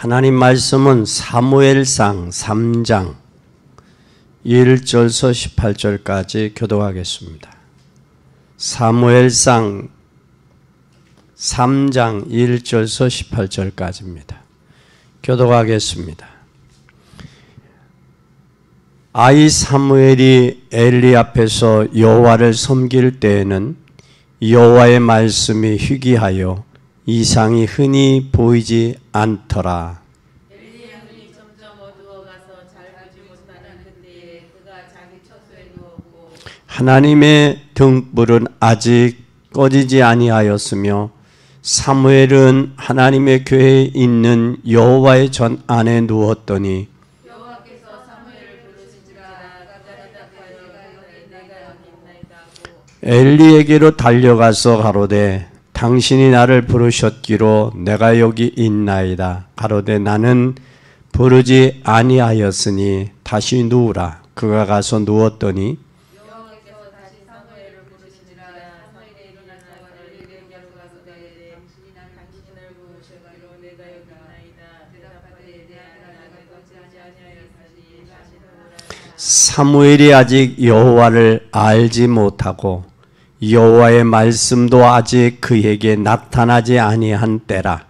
하나님 말씀은 사무엘상 3장 1절서 18절까지 교독하겠습니다. 사무엘상 3장 1절서 18절까지입니다. 교독하겠습니다. 아이 사무엘이 엘리 앞에서 여호와를 섬길 때에는 여호와의 말씀이 희귀하여 이상이 흔히 보이지 않더라. 엘리의 눈이 점점 어두워가서 잘 보지 못하는 그때에 그가 자기 처소에 누웠고 하나님의 등불은 아직 꺼지지 아니하였으며 사무엘은 하나님의 교회에 있는 여호와의 전 안에 누웠더니 여호와께서 사무엘을 부르신지라 그가 대답하여 내가 여기 있나이다 하고 엘리에게로 달려가서 가로되 당신이 나를 부르셨기로 내가 여기 있나이다. 가로되 나는 부르지 아니하였으니 다시 누우라. 그가 가서 누웠더니 여호와께서 다시 사무엘을 부르시니라. 사무엘이 일어나서 엘리에게로 가서 가로되 당신을 부르셨기로 내가 여기 있나이다. 대답하되 내 아들아 내가 어찌하지 아니하였으니 다시 누우라. 사무엘이 아직 여호와를 알지 못하고 여호와의 말씀도 아직 그에게 나타나지 아니한 때라.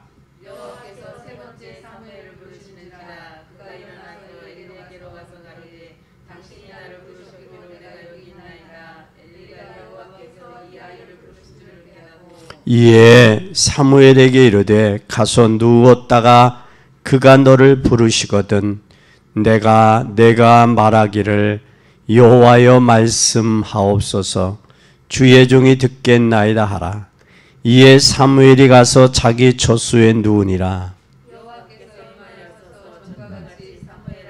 여호와께서 세 번째 사무엘을 부르시니라. 그가 일어나서 엘리에게로 가서 가로되 당신이 나를 부르셨기로 내가 여기 있나이다. 엘리가 여호와께서 이 아이를 부르신 줄을 깨닫고 이에 사무엘에게 이르되 가서 누웠다가 그가 너를 부르시거든 내가 말하기를 여호와여 말씀하옵소서 주의 종이 듣겠나이다 하라. 이에 사무엘이 가서 자기 처소에 누우니라. 여호와께서 임하여서 전과 같이 사무엘아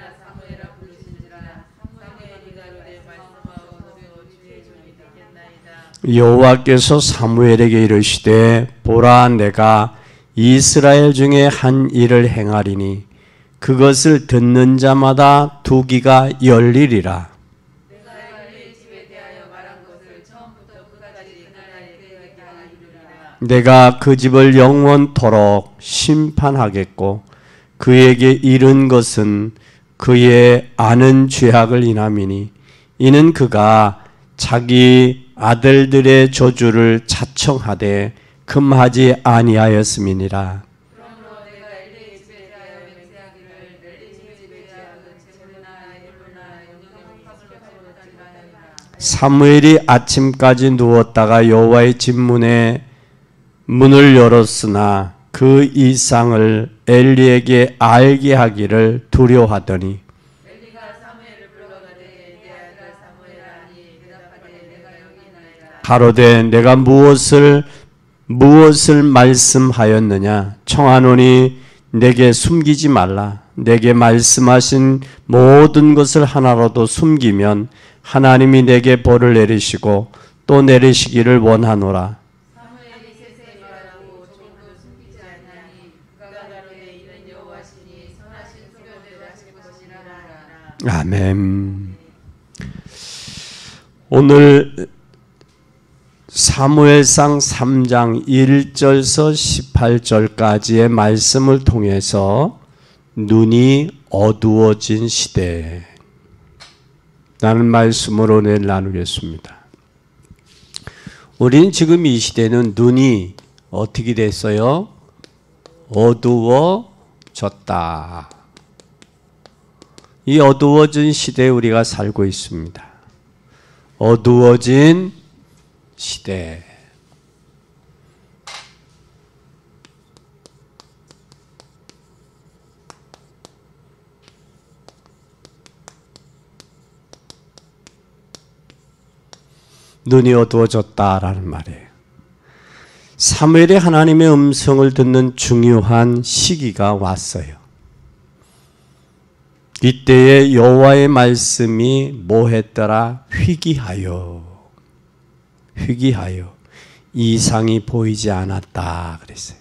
부르시니라. 사무엘이 가로되 말씀하옵소서 주의 종이 듣겠나이다. 여호와께서 사무엘에게 이르시되 보라 내가 이스라엘 중에 한 일을 행하리니 그것을 듣는 자마다 두 귀가 열리리라. 내가 엘리의 집에 대하여 말한 것을 처음부터 끝까지 그날에 그에게 다 이루리라. 내가 그 집을 영원토록 심판하겠고 그에게 이른 것은 그의 아는 죄악을 인함이니 이는 그가 자기 아들들의 저주를 자청하되 금하지 아니하였음이니라. 그러므로 내가 엘리의 집에 대하여 맹세하기를 엘리 집의 죄악은 재물이나 일부나 영영이 갚을 못하지 말아니라. 사무엘이 아침까지 누웠다가 여호와의 집 문을 열었으나 그 이상을 엘리에게 알게 하기를 두려워하더니 엘리가 사무엘을 불러가되 내 아들 사무엘아 하니 대답하되 내가 여기 있나이다. 가로되 내가 무엇을 말씀하였느냐 청하노니 내게 숨기지 말라. 내게 말씀하신 모든 것을 하나라도 숨기면 하나님이 내게 벌을 내리시고 또 내리시기를 원하노라. 사무엘이 세세히 말하고 조금도 숨기지 아니하니 그가 가로되 이는 여호와시니 선하신 소견을 하실 것이라 하라. 아멘. 오늘 사무엘상 3장 1절서 18절까지의 말씀을 통해서 눈이 어두워진 시대 라는 말씀을 오늘 나누겠습니다. 우리는 지금 이 시대는 눈이 어떻게 됐어요? 어두워졌다. 이 어두워진 시대에 우리가 살고 있습니다. 어두워진 시대. 눈이 어두워졌다라는 말이에요. 사무엘이 하나님의 음성을 듣는 중요한 시기가 왔어요. 이때에 여호와의 말씀이 뭐했더라? 희귀하여 이상이 보이지 않았다 그랬어요.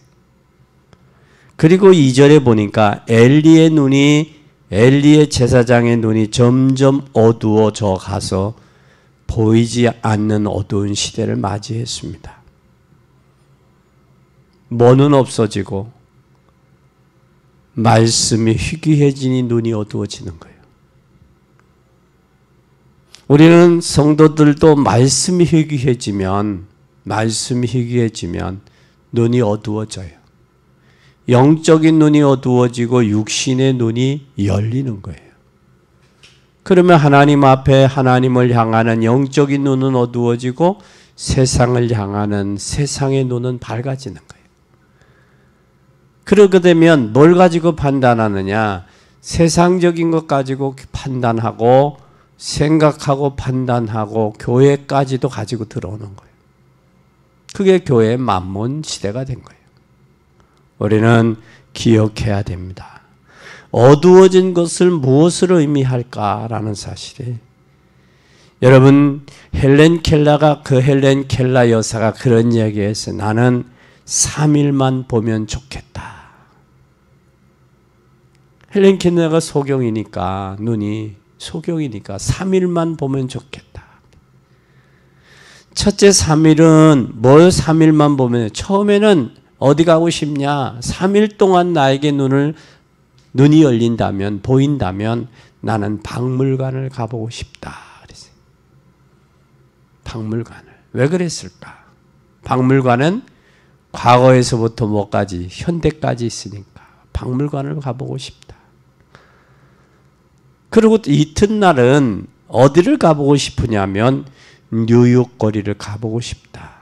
그리고 2절에 보니까 엘리의 제사장의 눈이 점점 어두워져 가서 보이지 않는 어두운 시대를 맞이했습니다. 먼은 없어지고 말씀이 희귀해지니 눈이 어두워지는 거예요. 우리는 성도들도 말씀이 희귀해지면 눈이 어두워져요. 영적인 눈이 어두워지고 육신의 눈이 열리는 거예요. 그러면 하나님 앞에 하나님을 향하는 영적인 눈은 어두워지고 세상을 향하는 세상의 눈은 밝아지는 거예요. 그러게 되면 뭘 가지고 판단하느냐? 세상적인 것 가지고 판단하고 생각하고 판단하고 교회까지도 가지고 들어오는 거예요. 그게 교회의 만몬 시대가 된 거예요. 우리는 기억해야 됩니다. 어두워진 것을 무엇을 의미할까라는 사실이, 여러분 헬렌 켈러 여사가 그런 이야기했어요. 나는 3일만 보면 좋겠다. 헬렌 켈러가 소경이니까 눈이 소경이니까 3일만 보면 좋겠다. 첫째 3일은 뭘 3일만 보면, 처음에는 어디 가고 싶냐? 3일 동안 나에게 눈이 열린다면, 보인다면 나는 박물관을 가보고 싶다. 그랬어요. 박물관을. 왜 그랬을까? 박물관은 과거에서부터 뭐까지, 현대까지 있으니까 박물관을 가보고 싶다. 그리고 이튿날은 어디를 가보고 싶으냐면 뉴욕 거리를 가보고 싶다.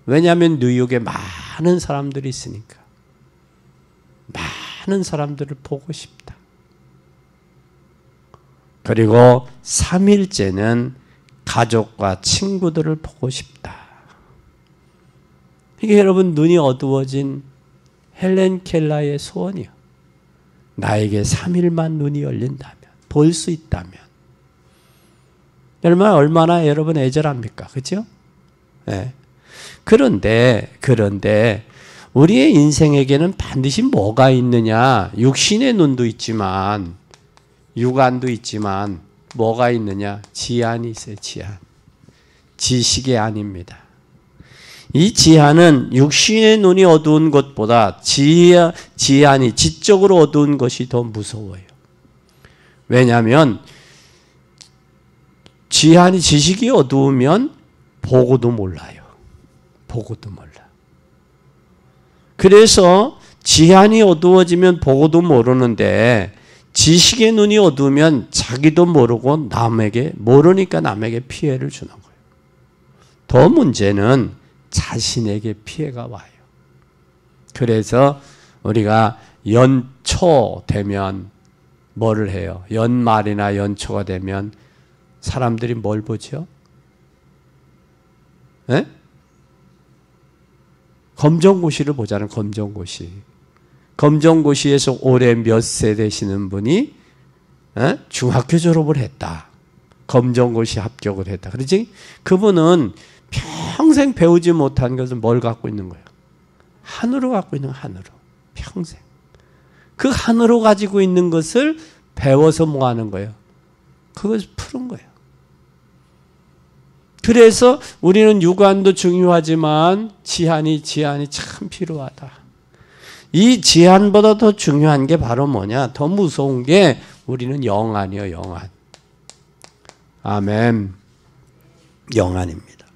왜냐하면 뉴욕에 많은 사람들이 있으니까. 많은 사람들을 보고 싶다. 그리고 3일째는 가족과 친구들을 보고 싶다. 이게 여러분 눈이 어두워진 헬렌 켈러의 소원이요. 나에게 3일만 눈이 열린다면, 볼 수 있다면. 얼마나 여러분 애절합니까? 그렇죠? 네. 그런데 우리의 인생에게는 반드시 뭐가 있느냐? 육신의 눈도 있지만, 육안도 있지만 뭐가 있느냐? 지안이 있어요. 지안. 지식의 안입니다. 이 지안은 육신의 눈이 어두운 것보다 지안이 지적으로 어두운 것이 더 무서워요. 왜냐하면 지안이, 지식이 어두우면 보고도 몰라요. 보고도 몰라. 그래서 지안이 어두워지면 보고도 모르는데, 지식의 눈이 어두우면 자기도 모르고 모르니까 남에게 피해를 주는 거예요. 더 문제는 자신에게 피해가 와요. 그래서 우리가 연초 되면 뭐를 해요? 연말이나 연초가 되면 사람들이 뭘 보죠? 네? 검정고시를 보잖아요. 검정고시. 검정고시에서 올해 몇 세 되시는 분이 중학교 졸업을 했다. 검정고시 합격을 했다. 그렇지? 그분은 평생 배우지 못한 것을 뭘 갖고 있는 거예요? 한으로 갖고 있는 거예요. 한으로. 평생. 그 한으로 가지고 있는 것을 배워서 뭐 하는 거예요? 그것을 푸는 거예요. 그래서 우리는 육안도 중요하지만 지안이 참 필요하다. 이 지안보다 더 중요한 게 바로 뭐냐? 더 무서운 게 우리는 영안이요. 영안. 아멘. 영안입니다.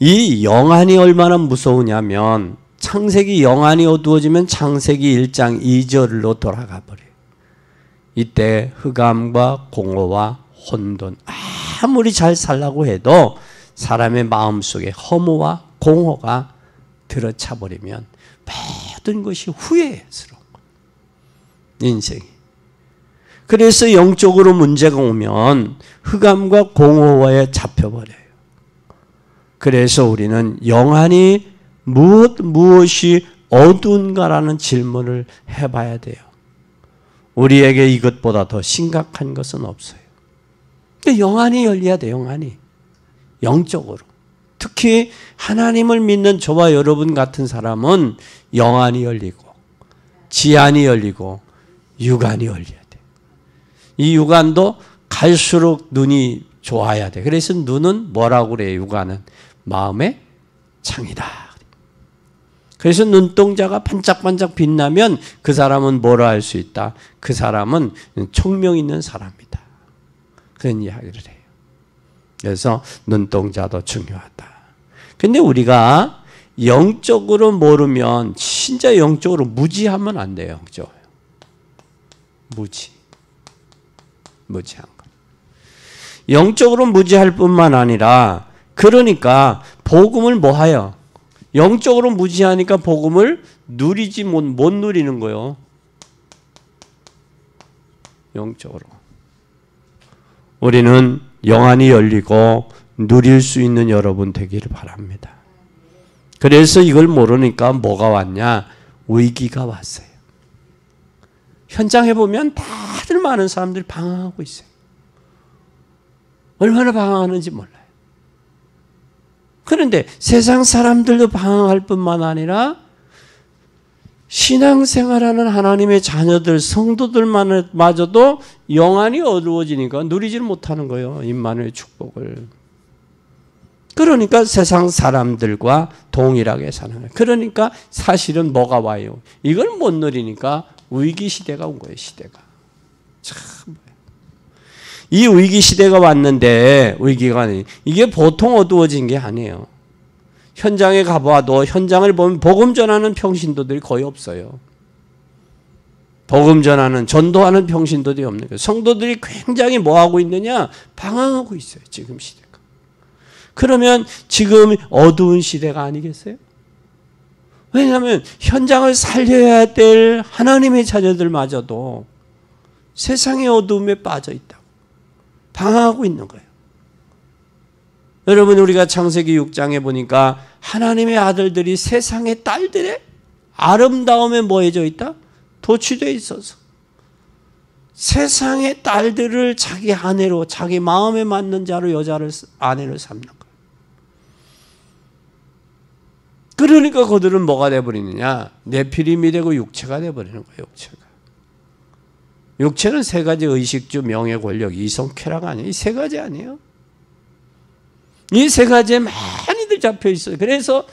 이 영안이 얼마나 무서우냐면, 창세기 영안이 어두워지면 창세기 1장 2절로 돌아가 버려요. 이때 흑암과 공허와 혼돈, 아무리 잘 살라고 해도 사람의 마음속에 허무와 공허가 들어차 버리면 모든 것이 후회스러운 거예요. 인생이. 그래서 영적으로 문제가 오면 흑암과 공허에 잡혀버려요. 그래서 우리는 영안이 무엇이 어두운가라는 질문을 해봐야 돼요. 우리에게 이것보다 더 심각한 것은 없어요. 근데 영안이 열려야 돼요. 영안이. 영적으로. 특히 하나님을 믿는 저와 여러분 같은 사람은 영안이 열리고 지안이 열리고 육안이 열려야 돼. 이 육안도 갈수록 눈이 좋아야 돼. 그래서 눈은 뭐라고 그래요? 육안은 마음의 창이다. 그래서 눈동자가 반짝반짝 빛나면 그 사람은 뭐라 할 수 있다? 그 사람은 총명 있는 사람이다. 그런 이야기를 해요. 그래서 눈동자도 중요하다. 근데 우리가 영적으로 모르면 진짜 영적으로 무지하면 안 돼요. 그죠? 무지한 거. 영적으로 무지할 뿐만 아니라 그러니까 복음을 뭐하여? 영적으로 무지하니까 복음을 누리지 못 누리는 거예요. 영적으로. 우리는 영안이 열리고 누릴 수 있는 여러분 되기를 바랍니다. 그래서 이걸 모르니까 뭐가 왔냐? 위기가 왔어요. 현장에 보면 다들 많은 사람들이 방황하고 있어요. 얼마나 방황하는지 몰라요. 그런데 세상 사람들도 방황할 뿐만 아니라 신앙생활하는 하나님의 자녀들, 성도들마저도 영안이 어두워지니까 누리질 못하는 거예요. 임마누엘 축복을. 그러니까 세상 사람들과 동일하게 사는 거예요. 그러니까 사실은 뭐가 와요? 이걸 못 누리니까 위기 시대가 온 거예요. 시대가. 참. 이 위기 시대가 왔는데 위기가 이게 보통 어두워진 게 아니에요. 현장에 가봐도 현장을 보면 복음 전하는 평신도들이 거의 없어요. 복음 전하는 전도하는 평신도들이 없는 거예요. 성도들이 굉장히 뭐하고 있느냐? 방황하고 있어요. 지금 시대가. 그러면 지금 어두운 시대가 아니겠어요? 왜냐하면 현장을 살려야 될 하나님의 자녀들마저도 세상의 어두움에 빠져 있다고. 방황하고 있는 거예요. 여러분 우리가 창세기 6장에 보니까 하나님의 아들들이 세상의 딸들의 아름다움에 뭐해져 있다? 도취되어 있어서 세상의 딸들을 자기 아내로 자기 마음에 맞는 자로 여자를 아내를 삼는 거예요. 그러니까 그들은 뭐가 되어버리느냐? 네피림이 되고 육체가 되어버리는 거예요. 육체가. 육체는 세 가지 의식주, 명예, 권력, 이성, 쾌락 아니에요. 이 세 가지 아니에요. 이 세 가지에 많이들 잡혀 있어요. 그래서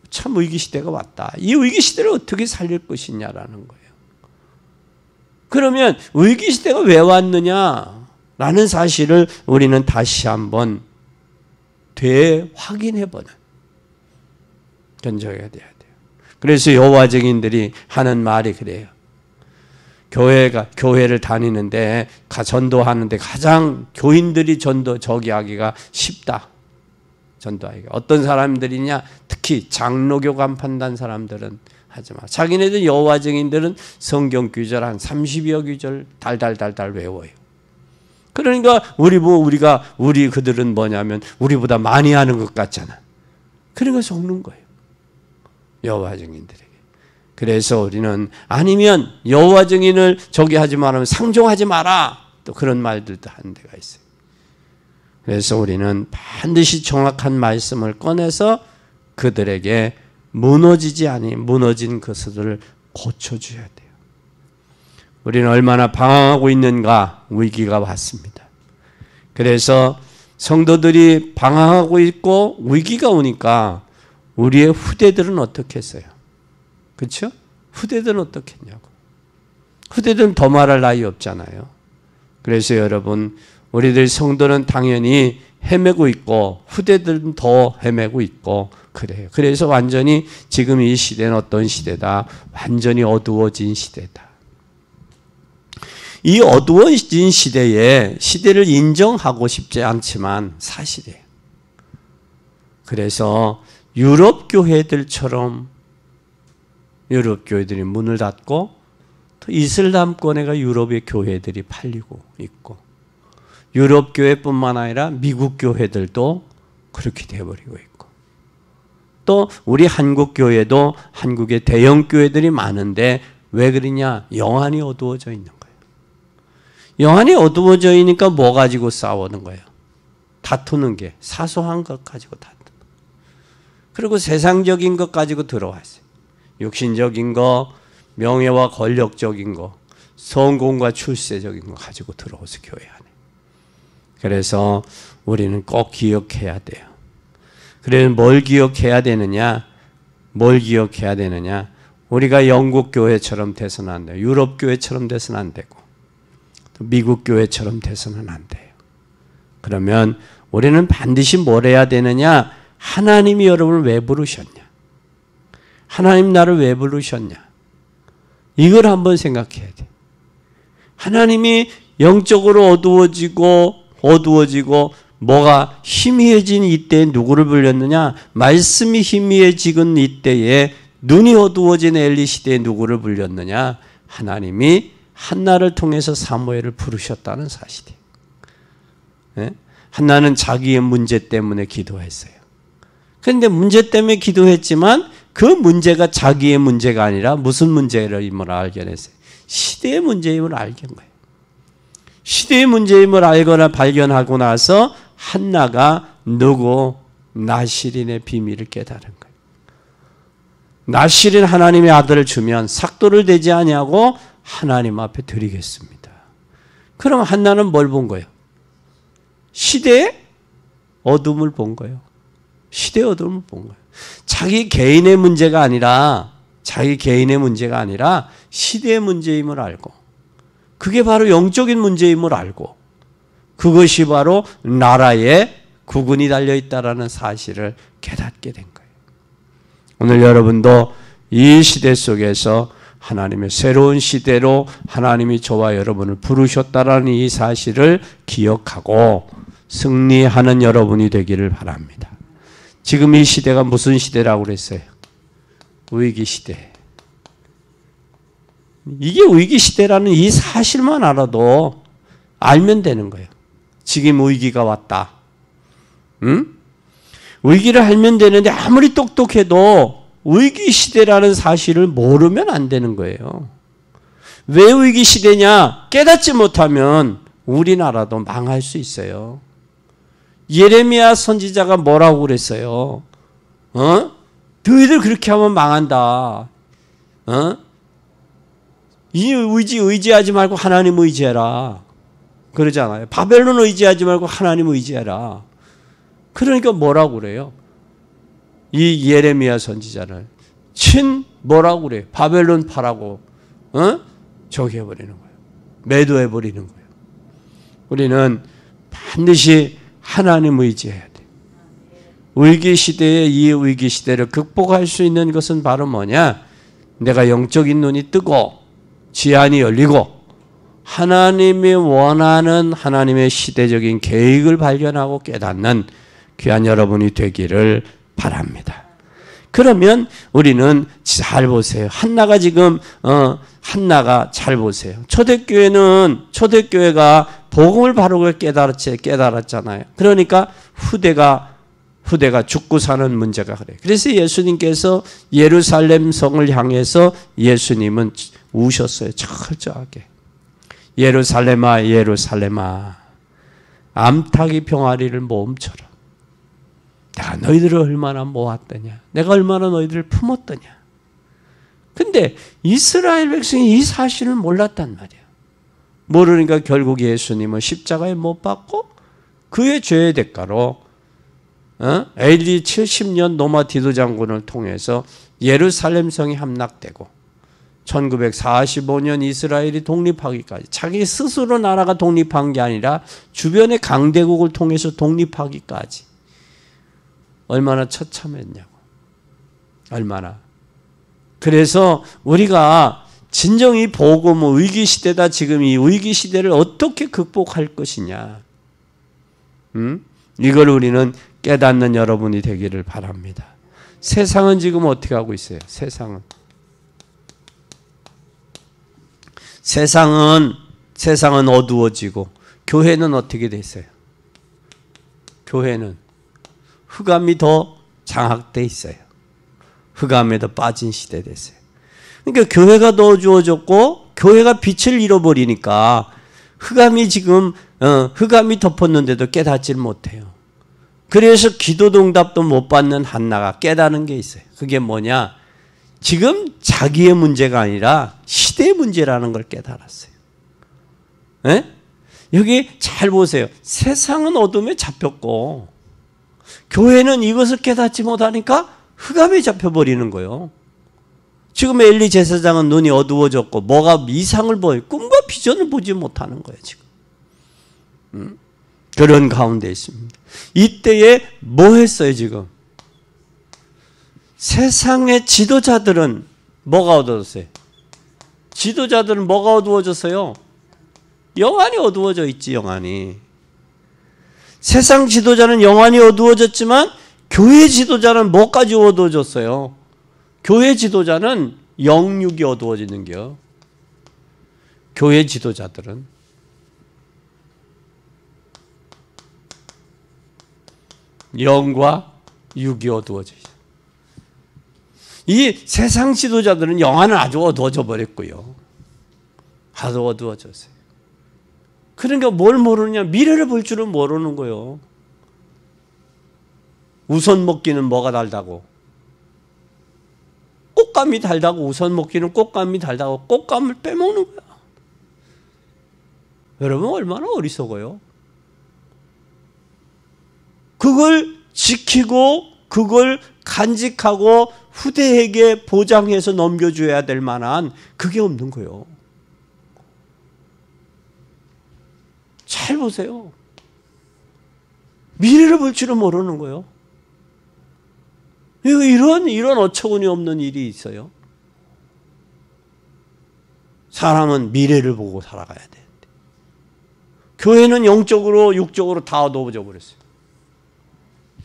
참 위기시대가 왔다. 이 위기시대를 어떻게 살릴 것이냐라는 거예요. 그러면 위기시대가 왜 왔느냐라는 사실을 우리는 다시 한번 되확인해보는 견적이 돼야 돼요. 그래서 여호와 증인들이 하는 말이 그래요. 교회를 다니는데 전도하는데 가장 교인들이 저기 하기가 쉽다. 전도하기가. 어떤 사람들이냐? 특히 장로교 간판단 사람들은 하지 마. 자기네들 여호와 증인들은 성경 규절 한 30여 규절 달달달달 외워요. 그러니까 우리 그들은 뭐냐면 우리보다 많이 하는 것 같잖아. 그러니까 속는 거예요. 여호와 증인들에게. 그래서 우리는 아니면 여호와 증인을 저기 하지 말라면 상종하지 마라. 또 그런 말들도 한 데가 있어요. 그래서 우리는 반드시 정확한 말씀을 꺼내서 그들에게 무너진 것들을 고쳐줘야 돼요. 우리는 얼마나 방황하고 있는가 위기가 왔습니다. 그래서 성도들이 방황하고 있고 위기가 오니까 우리의 후대들은 어떻게 했어요? 그렇죠? 후대들은 어떻게 했냐고. 후대들은 더 말할 나위 없잖아요. 그래서 여러분 우리들 성도는 당연히 헤매고 있고 후대들은 더 헤매고 있고 그래요. 그래서 완전히 지금 이 시대는 어떤 시대다? 완전히 어두워진 시대다. 이 어두워진 시대를 인정하고 싶지 않지만 사실이에요. 그래서 유럽 교회들처럼 유럽 교회들이 문을 닫고 또 이슬람권에가 유럽의 교회들이 팔리고 있고 유럽 교회뿐만 아니라 미국 교회들도 그렇게 되어버리고 있고 또 우리 한국 교회도 한국의 대형 교회들이 많은데 왜 그러냐? 영안이 어두워져 있는 거예요. 영안이 어두워져 있으니까 뭐 가지고 싸우는 거예요? 다투는 게 사소한 것 가지고 다투는 거예요. 그리고 세상적인 것 가지고 들어왔어요. 육신적인 거, 명예와 권력적인 거, 성공과 출세적인 거 가지고 들어오서 교회 안에. 그래서 우리는 꼭 기억해야 돼요. 그래서 뭘 기억해야 되느냐? 뭘 기억해야 되느냐? 우리가 영국 교회처럼 돼서는 안 돼요. 유럽 교회처럼 돼서는 안 되고 미국 교회처럼 돼서는 안 돼요. 그러면 우리는 반드시 뭘 해야 되느냐? 하나님이 여러분을 왜 부르셨냐? 하나님 나를 왜 부르셨냐? 이걸 한번 생각해야 돼. 하나님이 영적으로 어두워지고 뭐가 희미해진 이때에 누구를 불렸느냐? 말씀이 희미해지는 이때에 눈이 어두워진 엘리 시대에 누구를 불렸느냐? 하나님이 한나를 통해서 사무엘을 부르셨다는 사실이에요. 네? 한나는 자기의 문제 때문에 기도했어요. 그런데 문제 때문에 기도했지만 그 문제가 자기의 문제가 아니라 무슨 문제임을 알견했어요. 시대의 문제임을 알견 거예요. 시대의 문제임을 알거나 발견하고 나서 한나가 누구? 나실인의 비밀을 깨달은 거예요. 나실인 하나님의 아들을 주면 삭도를 대지 아니하고 하나님 앞에 드리겠습니다. 그럼 한나는 뭘 본 거예요? 시대의 어둠을 본 거예요. 시대의 어둠을 본 거예요. 자기 개인의 문제가 아니라 시대의 문제임을 알고 그게 바로 영적인 문제임을 알고 그것이 바로 나라에 구근이 달려있다라는 사실을 깨닫게 된 거예요. 오늘 여러분도 이 시대 속에서 하나님의 새로운 시대로 하나님이 저와 여러분을 부르셨다라는 이 사실을 기억하고 승리하는 여러분이 되기를 바랍니다. 지금 이 시대가 무슨 시대라고 그랬어요? 위기 시대. 이게 위기 시대라는 이 사실만 알아도 알면 되는 거예요. 지금 위기가 왔다. 응? 위기를 알면 되는데 아무리 똑똑해도 위기 시대라는 사실을 모르면 안 되는 거예요. 왜 위기 시대냐? 깨닫지 못하면 우리나라도 망할 수 있어요. 예레미야 선지자가 뭐라고 그랬어요? 너희들 그렇게 하면 망한다. 이 의지하지 말고 하나님 의지해라. 그러잖아요. 바벨론 의지하지 말고 하나님 의지해라. 그러니까 뭐라고 그래요? 이 예레미야 선지자를 뭐라고 그래요? 바벨론 파라고 저기 해버리는 거예요. 매도해버리는 거예요. 우리는 반드시 하나님 의지해야 돼요. 위기시대에 이 위기시대를 극복할 수 있는 것은 바로 뭐냐? 내가 영적인 눈이 뜨고 지안이 열리고 하나님이 원하는 하나님의 시대적인 계획을 발견하고 깨닫는 귀한 여러분이 되기를 바랍니다. 그러면 우리는 잘 보세요. 한나가 잘 보세요. 초대교회가 복음을 바르게 깨달았잖아요. 그러니까 후대가 죽고 사는 문제가 그래요. 그래서 예수님께서 예루살렘 성을 향해서 예수님은 우셨어요. 철저하게. 예루살렘아, 예루살렘아, 암탉이 병아리를 모음처럼 내가 너희들을 얼마나 모았더냐. 내가 얼마나 너희들을 품었더냐. 근데 이스라엘 백성이 이 사실을 몰랐단 말이야. 모르니까 결국 예수님은 십자가에 못 박고 그의 죄의 대가로 AD 70년 노마디도 장군을 통해서 예루살렘 성이 함락되고 1945년 이스라엘이 독립하기까지 자기 스스로 나라가 독립한 게 아니라 주변의 강대국을 통해서 독립하기까지 얼마나 처참했냐고. 얼마나. 그래서 우리가 진정 이 복음은 위기시대다. 지금 이 위기시대를 어떻게 극복할 것이냐. 이걸 우리는 깨닫는 여러분이 되기를 바랍니다. 세상은 지금 어떻게 하고 있어요? 세상은 어두워지고 교회는 어떻게 됐어요? 교회는 흑암이 더 장악돼 있어요. 흑암에 더 빠진 시대 됐어요. 그러니까 교회가 더 어두워졌고 교회가 빛을 잃어버리니까 흑암이 덮었는데도 깨닫지를 못해요. 그래서 기도도 응답도 못 받는 한나가 깨닫는 게 있어요. 그게 뭐냐? 지금 자기의 문제가 아니라 시대의 문제라는 걸 깨달았어요. 에? 여기 잘 보세요. 세상은 어둠에 잡혔고 교회는 이것을 깨닫지 못하니까 흑암에 잡혀버리는 거예요. 지금 엘리 제사장은 눈이 어두워졌고 뭐가 이상을 보여 꿈과 비전을 보지 못하는 거예요. 지금 그런 가운데 있습니다. 이때에 뭐 했어요? 지금 세상의 지도자들은 뭐가 어두워졌어요? 지도자들은 뭐가 어두워졌어요? 영안이 어두워져 있지. 영안이. 세상 지도자는 영안이 어두워졌지만 교회 지도자는 뭐까지 어두워졌어요? 교회 지도자는 영육이 어두워지는 겨. 교회 지도자들은 영과 육이 어두워져 있어요. 이 세상 지도자들은 영안은 아주 어두워져 버렸고요. 아주 어두워졌어요. 그러니까 뭘 모르느냐? 미래를 볼 줄은 모르는 거예요. 우선 먹기는 뭐가 달다고? 꽃감이 달다고. 우선 먹기는 꽃감이 달다고 꽃감을 빼먹는 거야. 여러분 얼마나 어리석어요? 그걸 지키고 그걸 간직하고 후대에게 보장해서 넘겨줘야 될 만한 그게 없는 거예요. 잘 보세요. 미래를 볼 줄은 모르는 거예요. 이런 어처구니 없는 일이 있어요. 사람은 미래를 보고 살아가야 되는데 교회는 영적으로 육적으로 다 어두워져 버렸어요.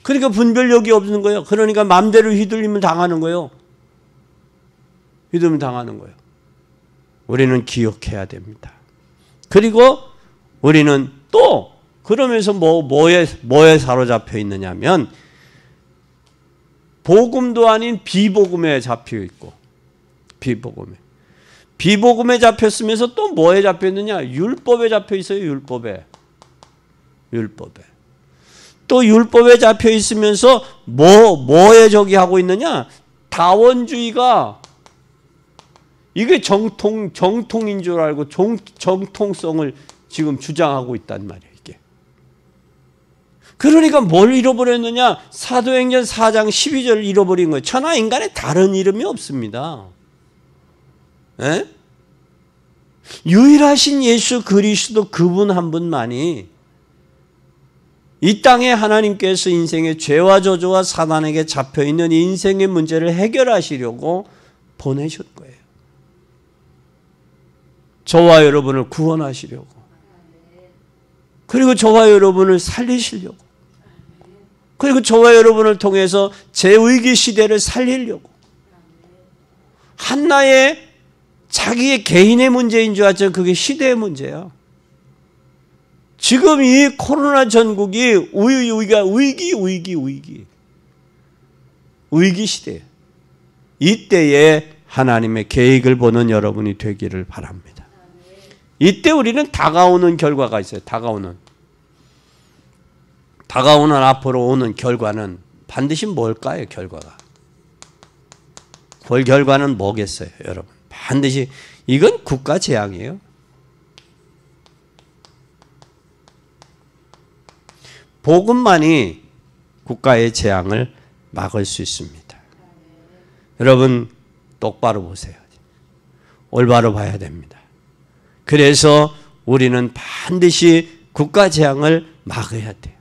그러니까 분별력이 없는 거예요. 그러니까 마음대로 휘둘리면 당하는 거예요. 휘둘리면 당하는 거예요. 우리는 기억해야 됩니다. 그리고 우리는 또 그러면서 뭐에 사로잡혀 있느냐면 복음도 아닌 비복음에 잡혀 있고 비복음에 잡혔으면서 또 뭐에 잡혀 있느냐? 율법에 잡혀 있어요. 율법에. 또 율법에 잡혀 있으면서 뭐에 저기 하고 있느냐? 다원주의가 이게 정통인 줄 알고 정통성을 지금 주장하고 있단 말이에요. 이게. 그러니까 뭘 잃어버렸느냐? 사도행전 4장 12절을 잃어버린 거예요. 천하 인간에 다른 이름이 없습니다. 에? 유일하신 예수 그리스도 그분 한 분만이 이 땅에 하나님께서 인생의 죄와 저주와 사단에게 잡혀있는 인생의 문제를 해결하시려고 보내신 거예요. 저와 여러분을 구원하시려고. 그리고 저와 여러분을 살리시려고. 그리고 저와 여러분을 통해서 제위기 시대를 살리려고. 한나의 자기의 개인의 문제인 줄 알았지만 그게 시대의 문제야. 지금 이 코로나 전국이 위기 시대예요. 이때에 하나님의 계획을 보는 여러분이 되기를 바랍니다. 이때 우리는 다가오는 결과가 있어요. 다가오는 앞으로 오는 결과는 반드시 뭘까요? 결과가. 그 결과는 뭐겠어요, 여러분? 반드시 이건 국가 재앙이에요. 복음만이 국가의 재앙을 막을 수 있습니다. 여러분 똑바로 보세요. 올바로 봐야 됩니다. 그래서 우리는 반드시 국가 재앙을 막아야 돼요.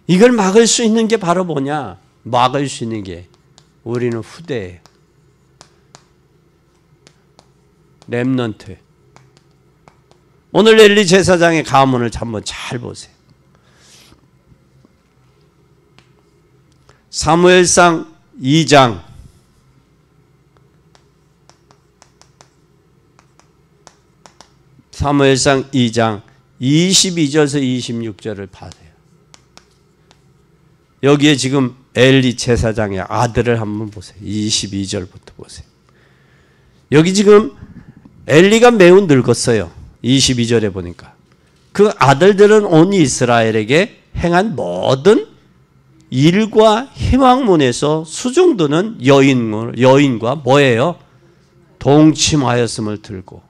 이걸 막을 수 있는 게 바로 뭐냐? 막을 수 있는 게 우리는 후대예요. 렘넌트. 오늘 엘리 제사장의 가문을 한번 잘 보세요. 사무엘상 2장 22절에서 26절을 봐세요. 여기에 지금 엘리 제사장의 아들을 한번 보세요. 22절부터 보세요. 여기 지금 엘리가 매우 늙었어요. 22절에 보니까. 그 아들들은 온 이스라엘에게 행한 모든 일과 희망문에서 수종드는 여인과 뭐예요? 동침하였음을 들고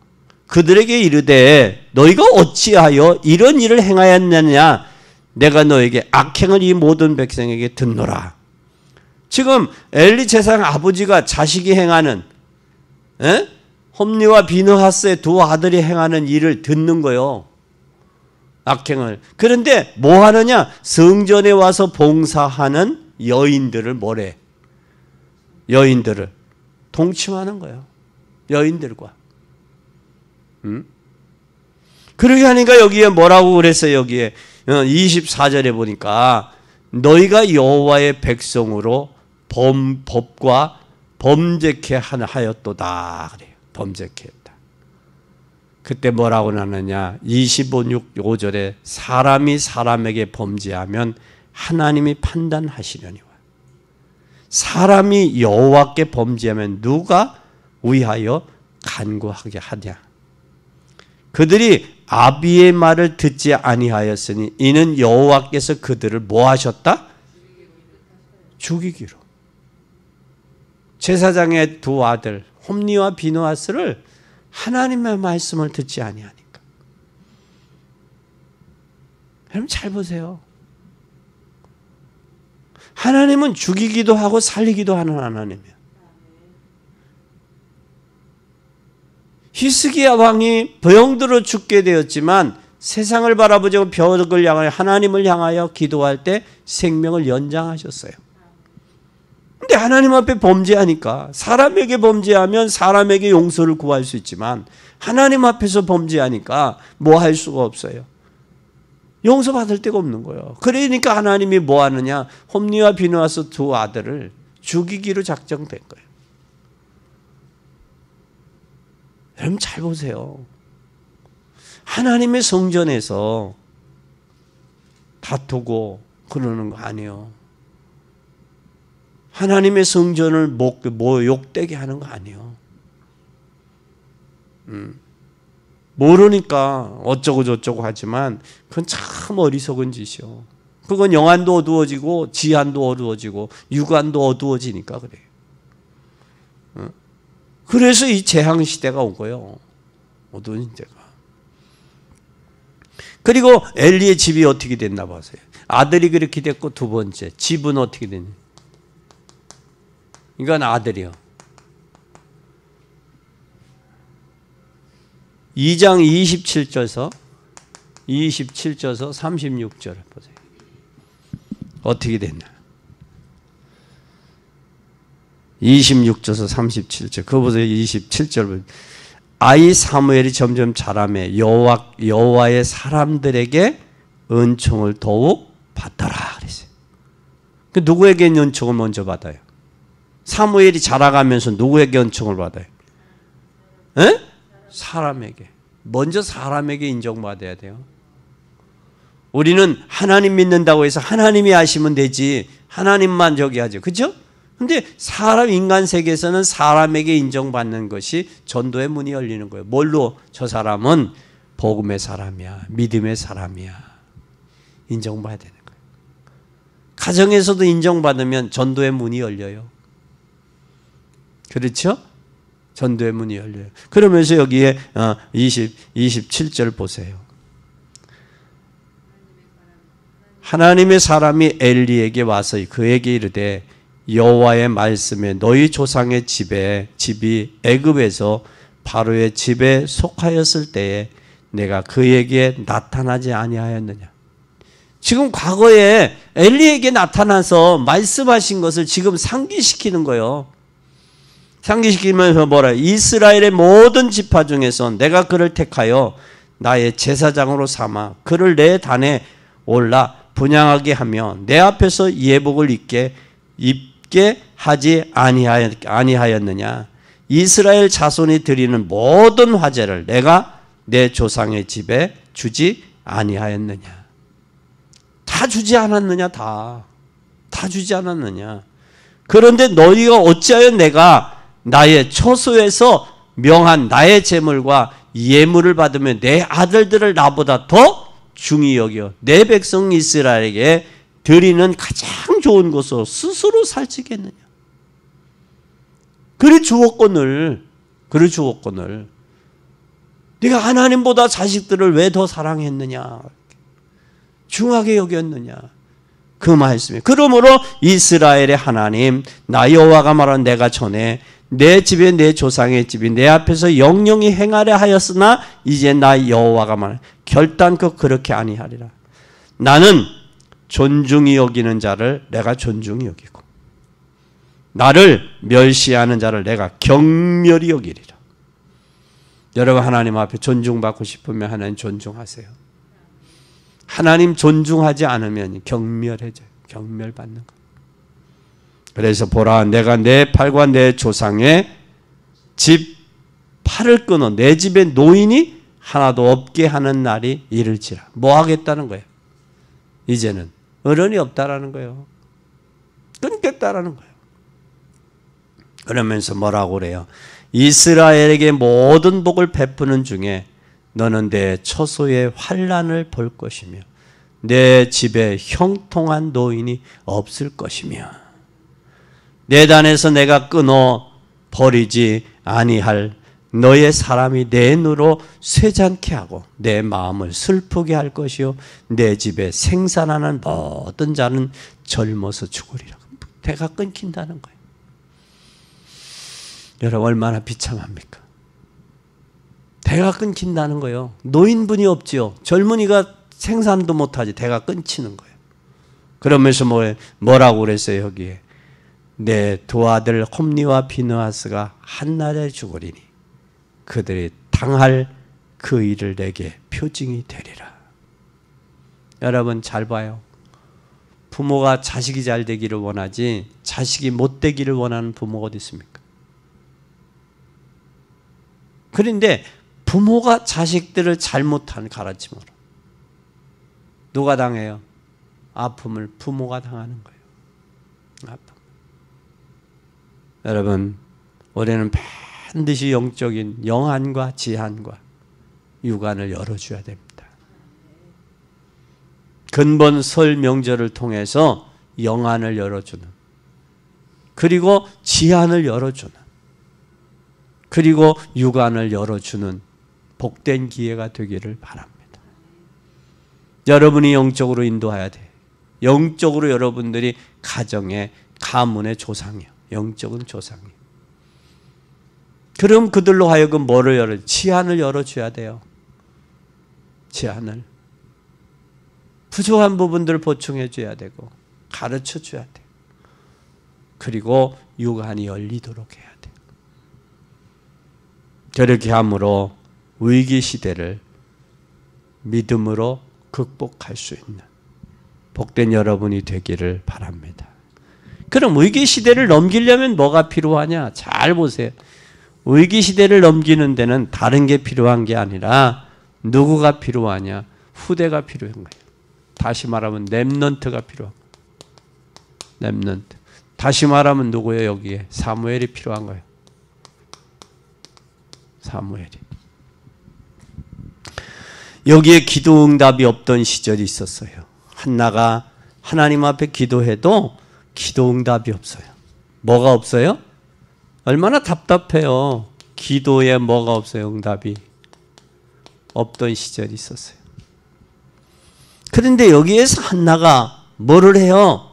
그들에게 이르되 너희가 어찌하여 이런 일을 행하였느냐? 내가 너에게 악행을 이 모든 백성에게 듣노라. 지금 엘리 제사장 아버지가 자식이 행하는 홈리와 비느하스의 두 아들이 행하는 일을 듣는 거예요. 악행을. 그런데 뭐 하느냐? 성전에 와서 봉사하는 여인들을 뭐래? 여인들을 동침하는 거예요. 여인들과. 그러게 하니까 여기에 뭐라고 그랬어요? 여기에 24절에 보니까 너희가 여호와의 백성으로 법과 범죄케 하였도다 그래요. 범죄케 했다. 그때 뭐라고 나느냐? 25절에 사람이 사람에게 범죄하면 하나님이 판단하시려니와. 사람이 여호와께 범죄하면 누가 위하여 간구하게 하냐? 그들이 아비의 말을 듣지 아니하였으니 이는 여호와께서 그들을 뭐 하셨다? 죽이기로. 제사장의 두 아들 홈리와 비느하스를 하나님의 말씀을 듣지 아니하니까. 여러분 잘 보세요. 하나님은 죽이기도 하고 살리기도 하는 하나님이에요. 히스기야 왕이 병들어 죽게 되었지만 세상을 바라보지 않고 벽을 향하여 하나님을 향하여 기도할 때 생명을 연장하셨어요. 근데 하나님 앞에 범죄하니까 사람에게 범죄하면 사람에게 용서를 구할 수 있지만 하나님 앞에서 범죄하니까 뭐 할 수가 없어요. 용서받을 데가 없는 거예요. 그러니까 하나님이 뭐 하느냐? 홈리와 비느하스 두 아들을 죽이기로 작정된 거예요. 여러분 잘 보세요. 하나님의 성전에서 다투고 그러는 거 아니에요. 하나님의 성전을 욕되게 하는 거 아니에요. 모르니까 어쩌고 저쩌고 하지만 그건 참 어리석은 짓이요. 그건 영안도 어두워지고 지안도 어두워지고 육안도 어두워지니까 그래요. 그래서 이 재앙시대가 온 거예요. 어두운 시대가. 그리고 엘리의 집이 어떻게 됐나 보세요. 아들이 그렇게 됐고 두 번째 집은 어떻게 됐냐. 이건 아들이요. 2장 27절에서 36절 보세요. 어떻게 됐나. 26절에서 37절. 그거 보세요. 27절. 아이 사무엘이 점점 자라매 여호와의 사람들에게 은총을 더욱 받더라 그랬어요. 그 누구에게 은총을 먼저 받아요? 사무엘이 자라가면서 누구에게 은총을 받아요? 에? 사람에게. 먼저 사람에게 인정받아야 돼요. 우리는 하나님 믿는다고 해서 하나님이 하시면 되지 하나님만 저기 하죠. 그렇죠? 근데 인간 세계에서는 사람에게 인정받는 것이 전도의 문이 열리는 거예요. 뭘로? 저 사람은 복음의 사람이야. 믿음의 사람이야. 인정받아야 되는 거예요. 가정에서도 인정받으면 전도의 문이 열려요. 그렇죠? 전도의 문이 열려요. 그러면서 여기에 27절 보세요. 하나님의 사람이 엘리에게 와서 그에게 이르되 여호와의 말씀에 너희 조상의 집이 애굽에서 바로의 집에 속하였을 때에 내가 그에게 나타나지 아니하였느냐. 지금 과거에 엘리에게 나타나서 말씀하신 것을 지금 상기시키는 거예요. 상기시키면서 뭐라? 이스라엘의 모든 지파 중에서 내가 그를 택하여 나의 제사장으로 삼아 그를 내 단에 올라 분향하게 하며 내 앞에서 예복을 입게 하지 아니하였느냐. 이스라엘 자손이 드리는 모든 화제를 내가 내 조상의 집에 주지 아니하였느냐. 다 주지 않았느냐. 다 주지 않았느냐. 그런데 너희가 어찌하여 내가 나의 처소에서 명한 나의 제물과 예물을 받으며 내 아들들을 나보다 더 중히 여겨 내 백성 이스라엘에게 드리는 가장 좋은 것으로 스스로 살찌겠느냐. 그리 주었거늘 네가 하나님보다 자식들을 왜 더 사랑했느냐. 중하게 여겼느냐. 그 말씀이에요. 그러므로 이스라엘의 하나님, 나 여호와가 말한 내가 전에 내 집에 내 조상의 집이 내 앞에서 영영히 행하려 하였으나 이제 나 여호와가 말한 결단코 그렇게 아니하리라. 나는 존중히 여기는 자를 내가 존중히 여기고 나를 멸시하는 자를 내가 경멸히 여기리라. 여러분 하나님 앞에 존중받고 싶으면 하나님 존중하세요. 하나님 존중하지 않으면 경멸해져요. 경멸받는 거. 그래서 보라 내가 내 팔과 내 조상의 집 팔을 끊어 내 집에 노인이 하나도 없게 하는 날이 이를지라. 뭐 하겠다는 거예요? 이제는 어른이 없다라는 거예요. 끊겠다라는 거예요. 그러면서 뭐라고 그래요? 이스라엘에게 모든 복을 베푸는 중에 너는 내 처소의 환난을 볼 것이며 내 집에 형통한 노인이 없을 것이며 내 단에서 내가 끊어 버리지 아니할 너의 사람이 내 눈으로 쇠잔케 하고 내 마음을 슬프게 할 것이요 내 집에 생산하는 모든 자는 젊어서 죽으리라. 대가 끊긴다는 거예요. 여러분 얼마나 비참합니까? 대가 끊긴다는 거예요. 노인분이 없지요. 젊은이가 생산도 못하지. 대가 끊기는 거예요. 그러면서 뭐라고 그랬어요 여기에? 내 두 아들 홈리와 비느하스가 한날에 죽으리니 그들이 당할 그 일을 내게 표징이 되리라. 여러분 잘 봐요. 부모가 자식이 잘 되기를 원하지 자식이 못 되기를 원하는 부모가 어디 있습니까? 그런데 부모가 자식들을 잘못한 가르침으로 누가 당해요? 아픔을 부모가 당하는 거예요. 아픔. 여러분 우리는 반드시 영적인 영안과 지한과 육안을 열어줘야 됩니다. 근본 설 명절을 통해서 영안을 열어주는 그리고 지한을 열어주는 그리고 육안을 열어주는 복된 기회가 되기를 바랍니다. 여러분이 영적으로 인도해야 돼. 영적으로 여러분들이 가정의 가문의 조상이요. 영적인 조상이요. 그럼 그들로 하여금 뭐를 지한을 열어줘야 돼요. 지한을. 부족한 부분들을 보충해 줘야 되고 가르쳐 줘야 돼요. 그리고 육안이 열리도록 해야 돼요. 저렇게 함으로 위기 시대를 믿음으로 극복할 수 있는 복된 여러분이 되기를 바랍니다. 그럼 위기 시대를 넘기려면 뭐가 필요하냐? 잘 보세요. 위기 시대를 넘기는 데는 다른 게 필요한 게 아니라 누구가 필요하냐? 후대가 필요한 거예요. 다시 말하면 렘넌트가 필요한 거예요. 렘넌트. 다시 말하면 누구예요? 여기에 사무엘이 필요한 거예요. 사무엘이. 여기에 기도 응답이 없던 시절이 있었어요. 한나가 하나님 앞에 기도해도 기도 응답이 없어요. 뭐가 없어요? 얼마나 답답해요. 기도에 뭐가 없어요? 응답이 없던 시절이 있었어요. 그런데 여기에서 한나가 뭐를 해요?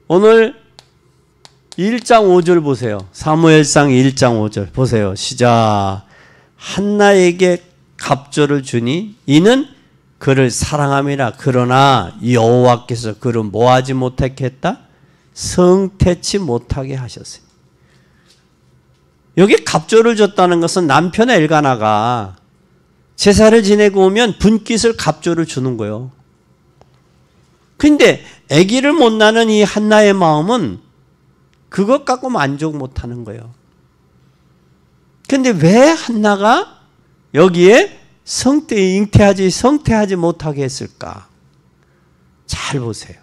오늘 1장 5절 보세요. 사무엘상 1장 5절 보세요. 시작. 한나에게 갑절을 주니 이는 그를 사랑함이라. 그러나 여호와께서 그를 뭐하지 못하게 했다? 성태치 못하게 하셨으니. 여기 갑절을 줬다는 것은 남편 엘가나가 제사를 지내고 오면 분깃을 갑절을 주는 거예요. 근데 아기를 못 낳는 이 한나의 마음은 그것 갖고 만족 못하는 거예요. 근데 왜 한나가 여기에 성태하지 못하게 했을까? 잘 보세요.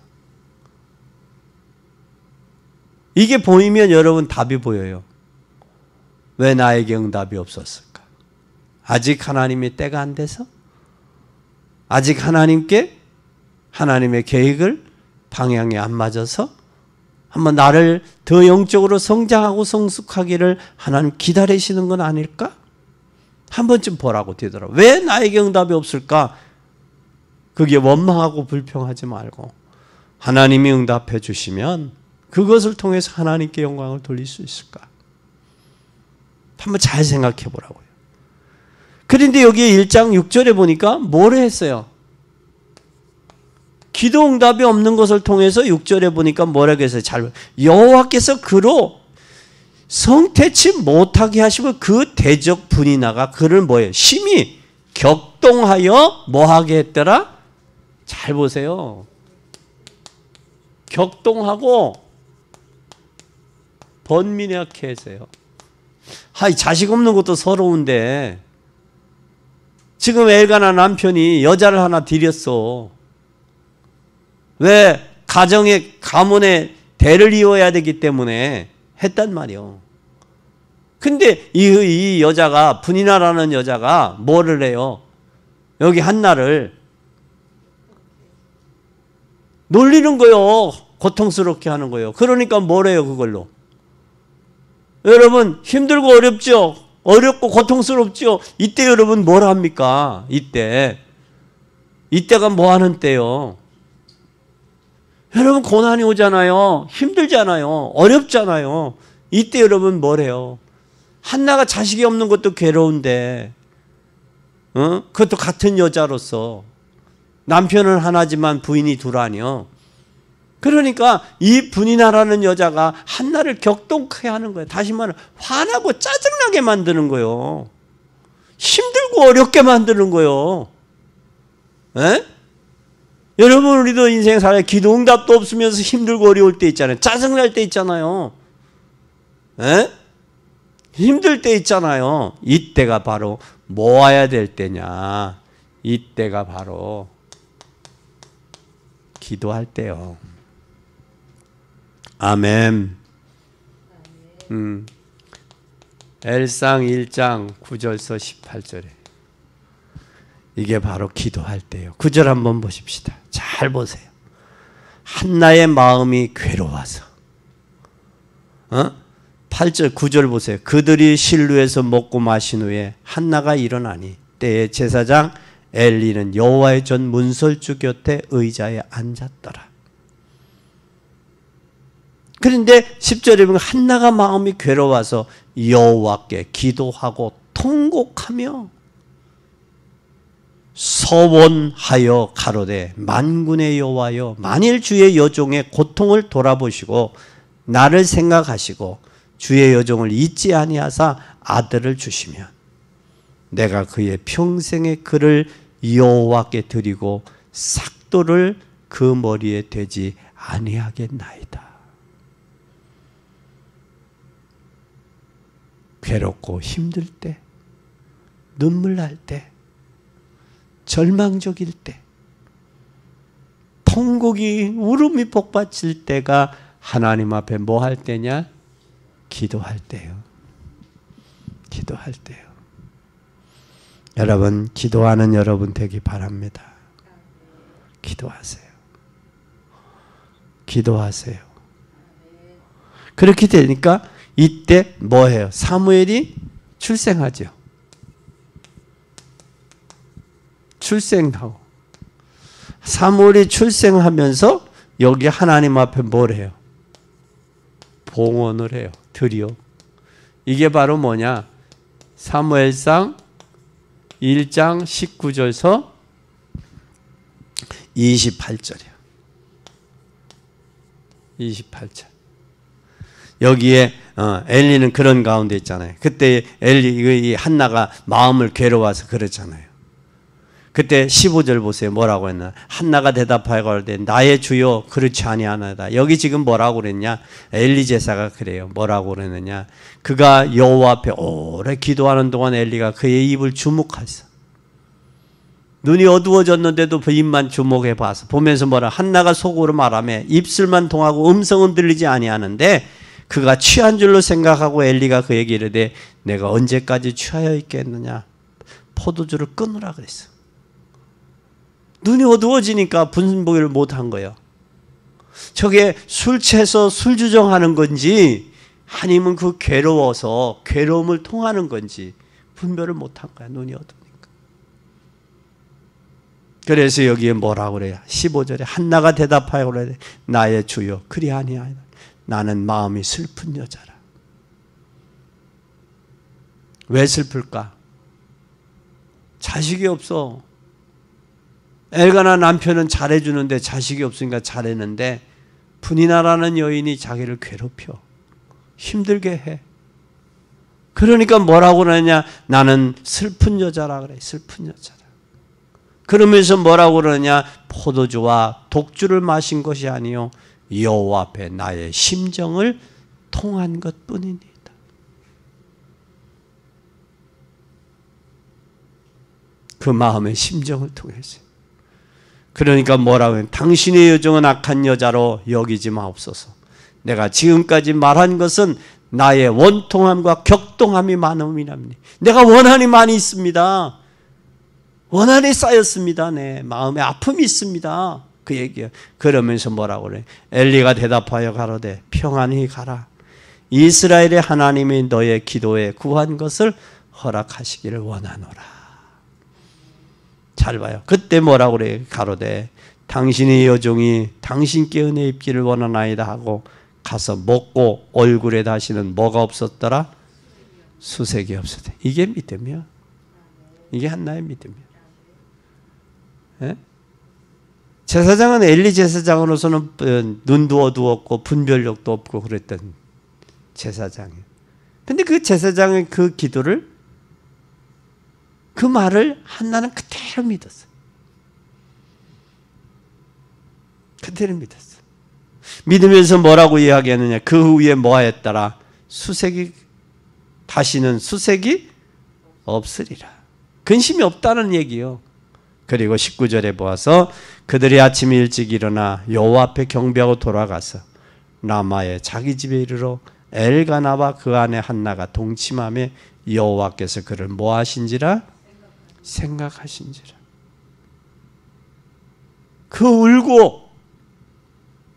이게 보이면 여러분 답이 보여요. 왜 나에게 응답이 없었을까? 아직 하나님의 때가 안 돼서? 아직 하나님의 계획을 방향이 안 맞아서? 한번 나를 더 영적으로 성장하고 성숙하기를 하나님 기다리시는 건 아닐까? 한 번쯤 보라고 되더라고요. 왜 나에게 응답이 없을까? 그게 원망하고 불평하지 말고 하나님이 응답해 주시면 그것을 통해서 하나님께 영광을 돌릴 수 있을까? 한번 잘 생각해 보라고요. 그런데 여기 1장 6절에 보니까 뭐를 했어요? 기도 응답이 없는 것을 통해서 6절에 보니까 뭐라고 했어요? 여호와께서 그로 성태치 못하게 하시고 그 대적 분이 나가 그를 뭐예요? 심히 격동하여 뭐하게 했더라? 잘 보세요. 격동하고 번민하게 했어요. 하이, 자식 없는 것도 서러운데 지금 엘가나 남편이 여자를 하나 들였어. 왜? 가문의 대를 이어야 되기 때문에 했단 말이요. 근데 이 여자가, 분이나라는 여자가 뭐를 해요? 여기 한나를 놀리는 거요. 고통스럽게 하는 거예요. 그러니까 뭐래요, 그걸로? 여러분, 힘들고 어렵죠? 어렵고 고통스럽죠? 이때 여러분 뭘 합니까? 이때가 뭐 하는 때요? 여러분, 고난이 오잖아요. 힘들잖아요. 어렵잖아요. 이때 여러분 뭘 해요? 한나가 자식이 없는 것도 괴로운데, 그것도 같은 여자로서 남편은 하나지만 부인이 둘 아니요. 그러니까 이 분이나라는 여자가 한나를 격동하게 하는 거예요. 다시 말하면 화나고 짜증나게 만드는 거예요. 힘들고 어렵게 만드는 거예요. 에? 여러분, 우리도 인생 살아요. 기도 응답도 없으면서 힘들고 어려울 때 있잖아요. 짜증날 때 있잖아요. 에? 힘들 때 있잖아요. 이때가 바로 모아야 될 때냐? 이때가 바로 기도할 때요. 아멘. 엘상 1장 9절서 18절에 이게 바로 기도할 때요. 9절 한번 보십시다. 잘 보세요. 한나의 마음이 괴로워서 8절 9절 보세요. 그들이 실루에서 먹고 마신 후에 한나가 일어나니 때에 제사장 엘리는 여호와의 전 문설주 곁에 의자에 앉았더라. 그런데 10절에 보면 한나가 마음이 괴로워서 여호와께 기도하고 통곡하며 서원하여 가로되 만군의 여호와여, 만일 주의 여종의 고통을 돌아보시고 나를 생각하시고 주의 여종을 잊지 아니하사 아들을 주시면 내가 그의 평생의 그를 여호와께 드리고 삭도를 그 머리에 대지 아니하겠나이다. 괴롭고 힘들 때, 눈물 날 때, 절망적일 때, 통곡이 울음이 복받칠 때가 하나님 앞에 뭐 할 때냐? 기도할 때요. 기도할 때요. 여러분, 기도하는 여러분 되기 바랍니다. 기도하세요. 기도하세요. 그렇게 되니까 이때 뭐 해요? 사무엘이 출생하죠. 출생하고 사무엘이 출생하면서 여기 하나님 앞에 뭘 해요? 봉헌을 해요. 드려. 이게 바로 뭐냐? 사무엘상 1장 19절서 28절이에요. 28절. 여기에 엘리는 그런 가운데 있잖아요. 그때 엘리 한나가 마음을 괴로워서 그랬잖아요. 그때 15절 보세요. 뭐라고 했나? 한나가 대답하여 가로되 나의 주여 그렇지 아니하나이다. 여기 지금 뭐라고 그랬냐? 엘리 제사가 그래요. 뭐라고 그랬느냐? 그가 여호와 앞에 오래 기도하는 동안 엘리가 그의 입을 주목하였어. 눈이 어두워졌는데도 그 입만 주목해 봐서 보면서 뭐라? 한나가 속으로 말하며 입술만 통하고 음성은 들리지 아니하는데 그가 취한 줄로 생각하고 엘리가 그에게 이르되 내가 언제까지 취하여 있겠느냐? 포도주를 끊으라 그랬어. 눈이 어두워지니까 분보기를 못한 거예요. 저게 술 취해서 술 주정하는 건지 아니면 그 괴로워서 괴로움을 통하는 건지 분별을 못한 거야. 눈이 어두우니까. 그래서 여기에 뭐라고 그래요? 15절에 한나가 대답하여 그래, 나의 주여 그리 아니하다. 나는 마음이 슬픈 여자라. 왜 슬플까? 자식이 없어. 엘가나 남편은 잘해주는데 자식이 없으니까 잘했는데 분이나라는 여인이 자기를 괴롭혀. 힘들게 해. 그러니까 뭐라고 그러냐? 나는 슬픈 여자라 그래. 슬픈 여자라. 그러면서 뭐라고 그러냐? 포도주와 독주를 마신 것이 아니요 여호와 앞에 나의 심정을 통한 것뿐이니이다. 그 마음의 심정을 통해서. 그러니까 뭐라고 해요? 당신의 여정은 악한 여자로 여기지 마옵소서. 내가 지금까지 말한 것은 나의 원통함과 격동함이 많음이랍니다. 내가 원한이 많이 있습니다. 원한이 쌓였습니다. 내 마음에 아픔이 있습니다. 그 얘기예요. 그러면서 뭐라고 그래? 엘리가 대답하여 가로되 평안히 가라. 이스라엘의 하나님이 너의 기도에 구한 것을 허락하시기를 원하노라. 잘 봐요. 그때 뭐라고 그래? 가로되 당신의 여종이 당신께 은혜 입기를 원하나이다 하고 가서 먹고 얼굴에 다시는 뭐가 없었더라? 수색이 없었다. 이게 믿음이야. 이게 한나의 믿음이야. 예? 제사장은 엘리 제사장으로서는 눈도 어두웠고 분별력도 없고 그랬던 제사장이에요. 근데 그 제사장의 그 기도를, 그 말을 한나는 그대로 믿었어요. 그대로 믿었어요. 믿으면서 뭐라고 이야기하느냐? 그 후에 뭐 하였더라? 다시는 수색이 없으리라. 근심이 없다는 얘기요. 그리고 19절에 보아서 그들이 아침 일찍 일어나 여호와 앞에 경배하고 돌아가서 라마의 자기 집에 이르러 엘가나와 그 아내 한나가 동침하며 여호와께서 그를 뭐 하신지라? 생각하신지라. 그 울고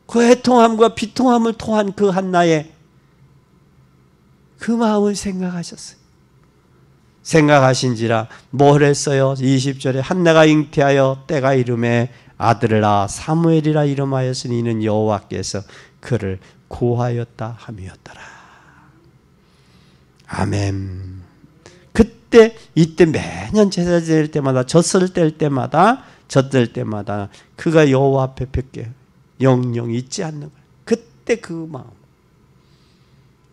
그 애통함과 비통함을 통한 그 한나의 그 마음을 생각하셨어요. 생각하신지라 뭘 했어요? 20절에 한나가 잉태하여 때가 이름에 아들을 낳아 사무엘이라 이름하였으니 이는 여호와께서 그를 고하였다 함이었더라. 아멘. 그때 이때 매년 제사 지낼 때마다 젖을 뗄 때마다 그가 여호와 앞에 뵙게 영영 잊지 않는 거예요. 그때 그 마음.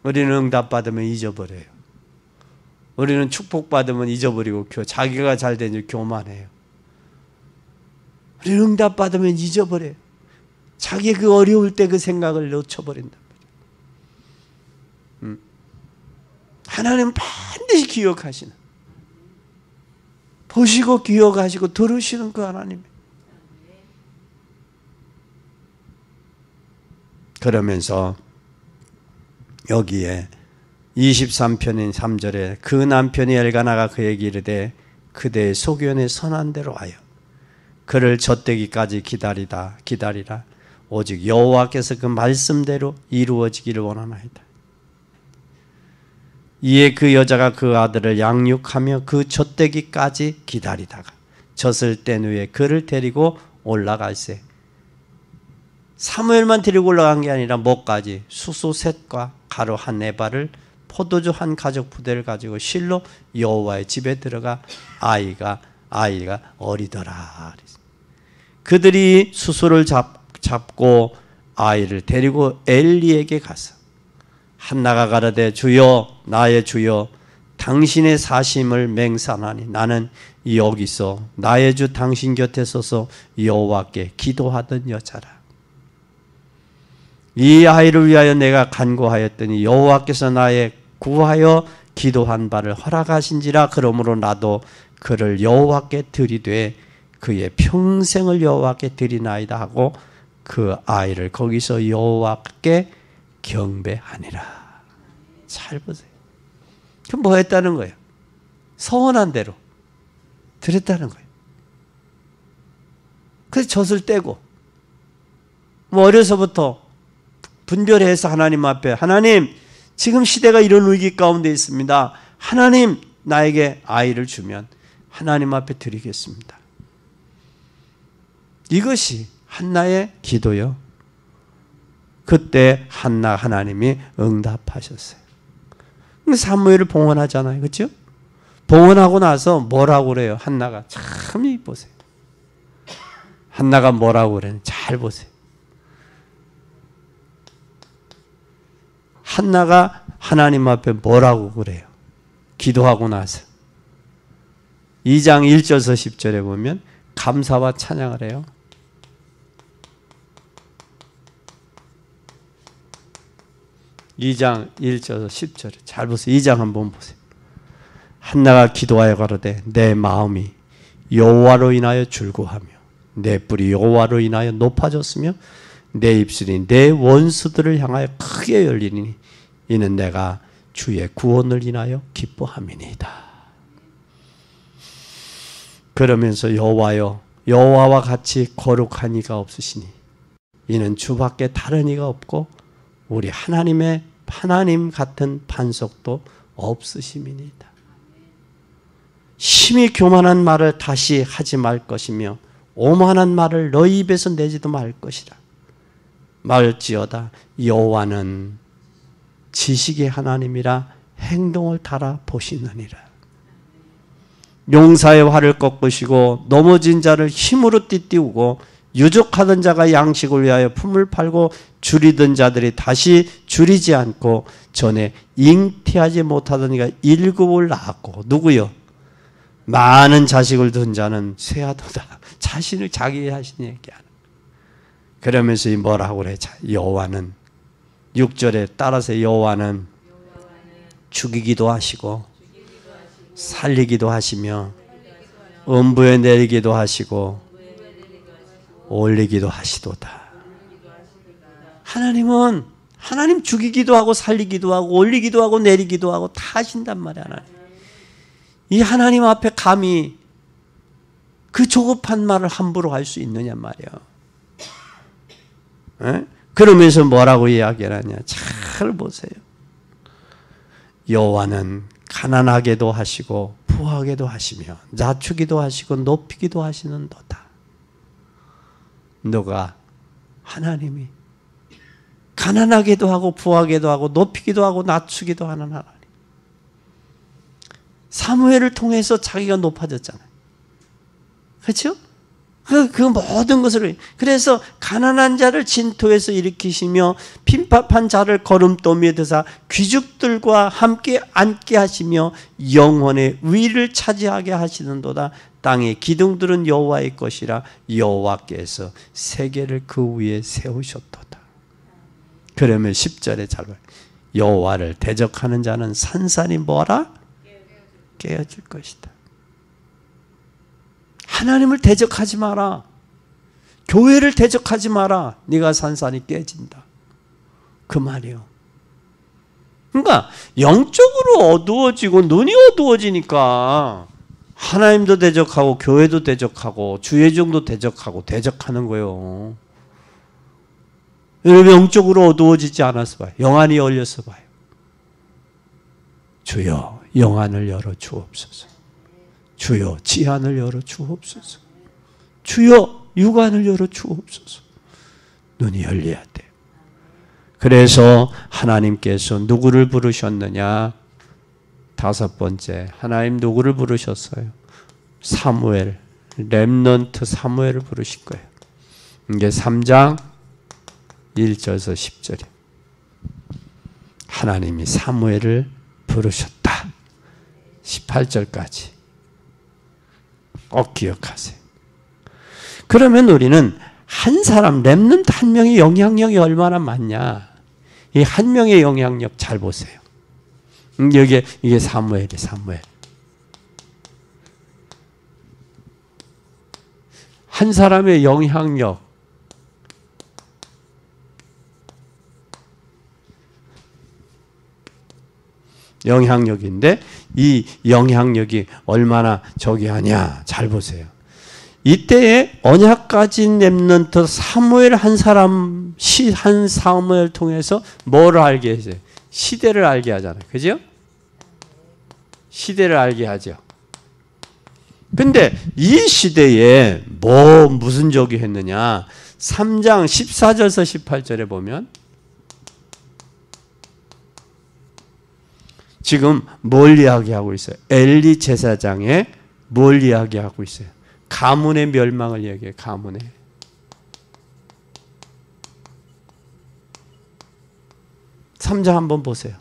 우리는 응답받으면 잊어버려요. 우리는 축복받으면 잊어버리고 자기가 잘 된 줄 교만해요. 우리는 응답받으면 잊어버려요. 자기 그 어려울 때 그 생각을 놓쳐버린단 말이에요. 하나님은 반드시 기억하시는, 보시고 기억하시고 들으시는 그 하나님. 그러면서 여기에 23편인 3절에 그 남편이 엘가나가 그에게 이르되 그대의 소견에 선한 대로 하여 그를 젖되기까지 기다리라. 오직 여호와께서 그 말씀대로 이루어지기를 원하나이다. 이에 그 여자가 그 아들을 양육하며 그 젖되기까지 기다리다가 젖을 뗀 후에 그를 데리고 올라갈세. 사무엘만 데리고 올라간 게 아니라 뭐까지? 수소 셋과 가루 한 에바를 포도주 한 가죽 부대를 가지고 실로 여호와의 집에 들어가 아이가 어리더라. 그들이 수소를 잡고 아이를 데리고 엘리에게 가서 한나가 가라되 주여 나의 주여 당신의 사심을 맹세하나니 나는 여기서 나의 주 당신 곁에 서서 여호와께 기도하던 여자라. 이 아이를 위하여 내가 간구하였더니 여호와께서 나의 구하여 기도한 바를 허락하신지라. 그러므로 나도 그를 여호와께 드리되 그의 평생을 여호와께 드리나이다 하고 그 아이를 거기서 여호와께 경배하니라. 잘 보세요. 그럼 뭐 했다는 거예요? 서원한 대로 드렸다는 거예요. 그래서 젖을 떼고 뭐 어려서부터 분별해서 하나님 앞에 하나님 지금 시대가 이런 위기 가운데 있습니다. 하나님 나에게 아이를 주면 하나님 앞에 드리겠습니다. 이것이 한나의 기도요. 그때 한나 하나님이 응답하셨어요. 사무엘을 봉헌하잖아요. 그렇죠? 봉헌하고 나서 뭐라고 그래요? 한나가 참 보세요. 한나가 뭐라고 그래요? 잘 보세요. 한나가 하나님 앞에 뭐라고 그래요? 기도하고 나서 2장 1절에서 10절에 보면 감사와 찬양을 해요. 2장 1절에서 10절에 잘 보세요. 2장 한번 보세요. 한나가 기도하여 가로되 내 마음이 여호와로 인하여 즐거워하며 내 뿔이 여호와로 인하여 높아졌으며 내 입술이 내 원수들을 향하여 크게 열리니 이는 내가 주의 구원을 인하여 기뻐함이니이다. 그러면서 여호와여 여호와와 같이 거룩한 이가 없으시니 이는 주밖에 다른 이가 없고 우리 하나님 같은 반석도 없으심이니이다. 심히 교만한 말을 다시 하지 말 것이며 오만한 말을 너희 입에서 내지도 말 것이라. 말지어다 여호와는 지식의 하나님이라 행동을 달아 보시느니라. 용사의 활을 꺾으시고 넘어진 자를 힘으로 띠띠우고 유족하던 자가 양식을 위하여 품을 팔고 줄이던 자들이 다시 줄이지 않고 전에 잉태하지 못하던 이가 일곱을 낳았고 누구요? 많은 자식을 둔 자는 쇠하도다. 자기 자신이 얘기하는. 그러면서 뭐라고 그래? 여호와는 6절에 따라서 여호와는 죽이기도 하시고 살리기도 하시며 음부에 내리기도 하시고 올리기도 하시도다. 하나님 죽이기도 하고 살리기도 하고 올리기도 하고 내리기도 하고 다 하신단 말이야. 이 하나님 앞에 감히 그 조급한 말을 함부로 할 수 있느냐 말이야. 에? 그러면서 뭐라고 이야기하냐? 잘 보세요. 여호와는 가난하게도 하시고 부하게도 하시며 낮추기도 하시고 높이기도 하시는도다. 너가 하나님이 가난하게도 하고 부하게도 하고 높이기도 하고 낮추기도 하는 하나님. 사무엘을 통해서 자기가 높아졌잖아요. 그렇죠? 그 모든 것을 그래서 가난한 자를 진토에서 일으키시며 빈밥한 자를 거름더미에 드사 귀족들과 함께 앉게 하시며 영혼의 위를 차지하게 하시는도다. 땅의 기둥들은 여호와의 것이라 여호와께서 세계를 그 위에 세우셨도다. 그러면 10절에 잘 봐요. 여호와를 대적하는 자는 산산이 뭐라? 깨어질 것이다. 하나님을 대적하지 마라. 교회를 대적하지 마라. 네가 산산이 깨진다. 그 말이요. 그러니까 영적으로 어두워지고 눈이 어두워지니까 하나님도 대적하고 교회도 대적하고 주의종도 대적하고 대적하는 거예요. 여러분 영적으로 어두워지지 않아서 봐요. 영안이 열려서 봐요. 주여 영안을 열어 주옵소서. 주여 지안을 열어 주옵소서. 주여 육안을 열어 주옵소서. 눈이 열려야 돼요. 그래서 하나님께서 누구를 부르셨느냐? 5번째, 하나님 누구를 부르셨어요? 사무엘, 렘넌트 사무엘을 부르신 거예요. 이게 3장 1절에서 10절에 하나님이 사무엘을 부르셨다. 18절까지 꼭 기억하세요. 그러면 우리는 한 사람, 렘넌트 한 명의 영향력이 얼마나 많냐? 이 한 명의 영향력 잘 보세요. 이게 사무엘이에요, 사무엘. 한 사람의 영향력인데 이 영향력이 얼마나 저기 하냐 잘 보세요. 이때에 언약 가진 렘넌트 사무엘 한 사람 한 사무엘 통해서 뭐를 알게 해줘요? 시대를 알게 하잖아요. 그죠? 시대를 알게 하죠. 근데 이 시대에 무슨 적이 했느냐? 3장 14절에서 18절에 보면 지금 뭘 이야기하고 있어요? 엘리 제사장의 뭘 이야기하고 있어요? 가문의 멸망을 이야기해요. 가문의. 삼 장 한번 보세요.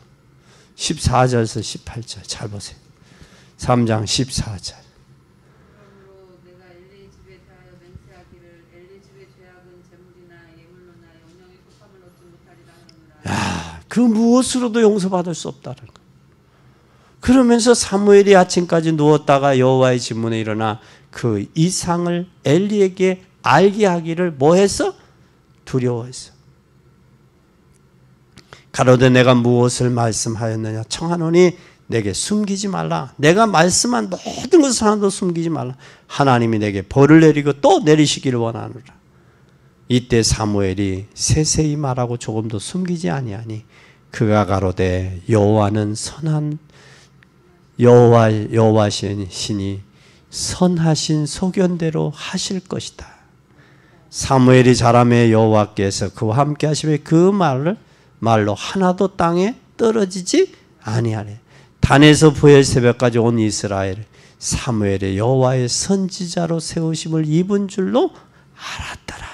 14절에서 18절 잘 보세요. 3장 14절. 그러므로 내가 엘리 집에 대하여 맹세하기를 엘리 집의 죄악은 재물이나 예물로나 영령의 속함을 얻지 못하리라 하느니라. 그 무엇으로도 용서받을 수 없다는 거예요. 그러면서 사무엘이 아침까지 누웠다가 여호와의 진문에 일어나 그 이상을 엘리에게 알게 하기를 뭐해서? 두려워했어. 가로되 내가 무엇을 말씀하였느냐 청하노니 내게 숨기지 말라. 내가 말씀한 모든 것을 하나도 숨기지 말라. 하나님이 내게 벌을 내리고 또 내리시기를 원하노라. 이때 사무엘이 세세히 말하고 조금도 숨기지 아니하니 그가 가로되 여호와는 선한 여호와시니 선하신 소견대로 하실 것이다. 사무엘이 자라매 여호와께서 그와 함께 하시며 그 말로 하나도 땅에 떨어지지 아니하네. 단에서 부엘 새벽까지 온 이스라엘 사무엘의 여호와의 선지자로 세우심을 입은 줄로 알았더라.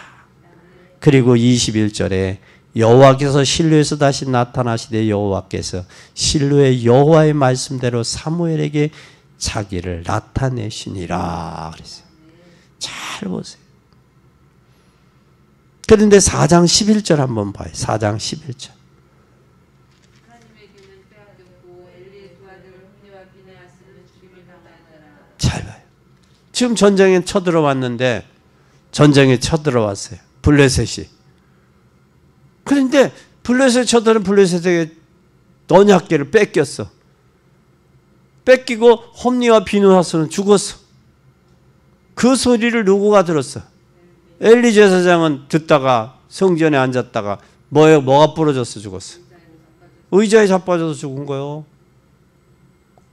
그리고 21절에 여호와께서 실로에서 다시 나타나시되 여호와께서 실로의 여호와의 말씀대로 사무엘에게 자기를 나타내시니라 그랬어요. 잘 보세요. 그런데 4장 11절 한번 봐요. 4장 11절. 하나님에게는 빼앗겼고 엘리의 두 아들 홈리와 비네아스는 죽임을 당하였더라. 잘 봐요. 지금 전쟁에 쳐들어왔는데 전쟁에 쳐들어왔어요. 블레셋이. 그런데 블레셋 쳐들은 블레셋에게 언약궤를 뺏겼어. 뺏기고 홈리와 비누하스는 죽었어. 그 소리를 누구가 들었어? 엘리 제사장은 듣다가 성전에 앉았다가 뭐가 부러졌어? 죽었어. 의자에 자빠져서 죽은 거요.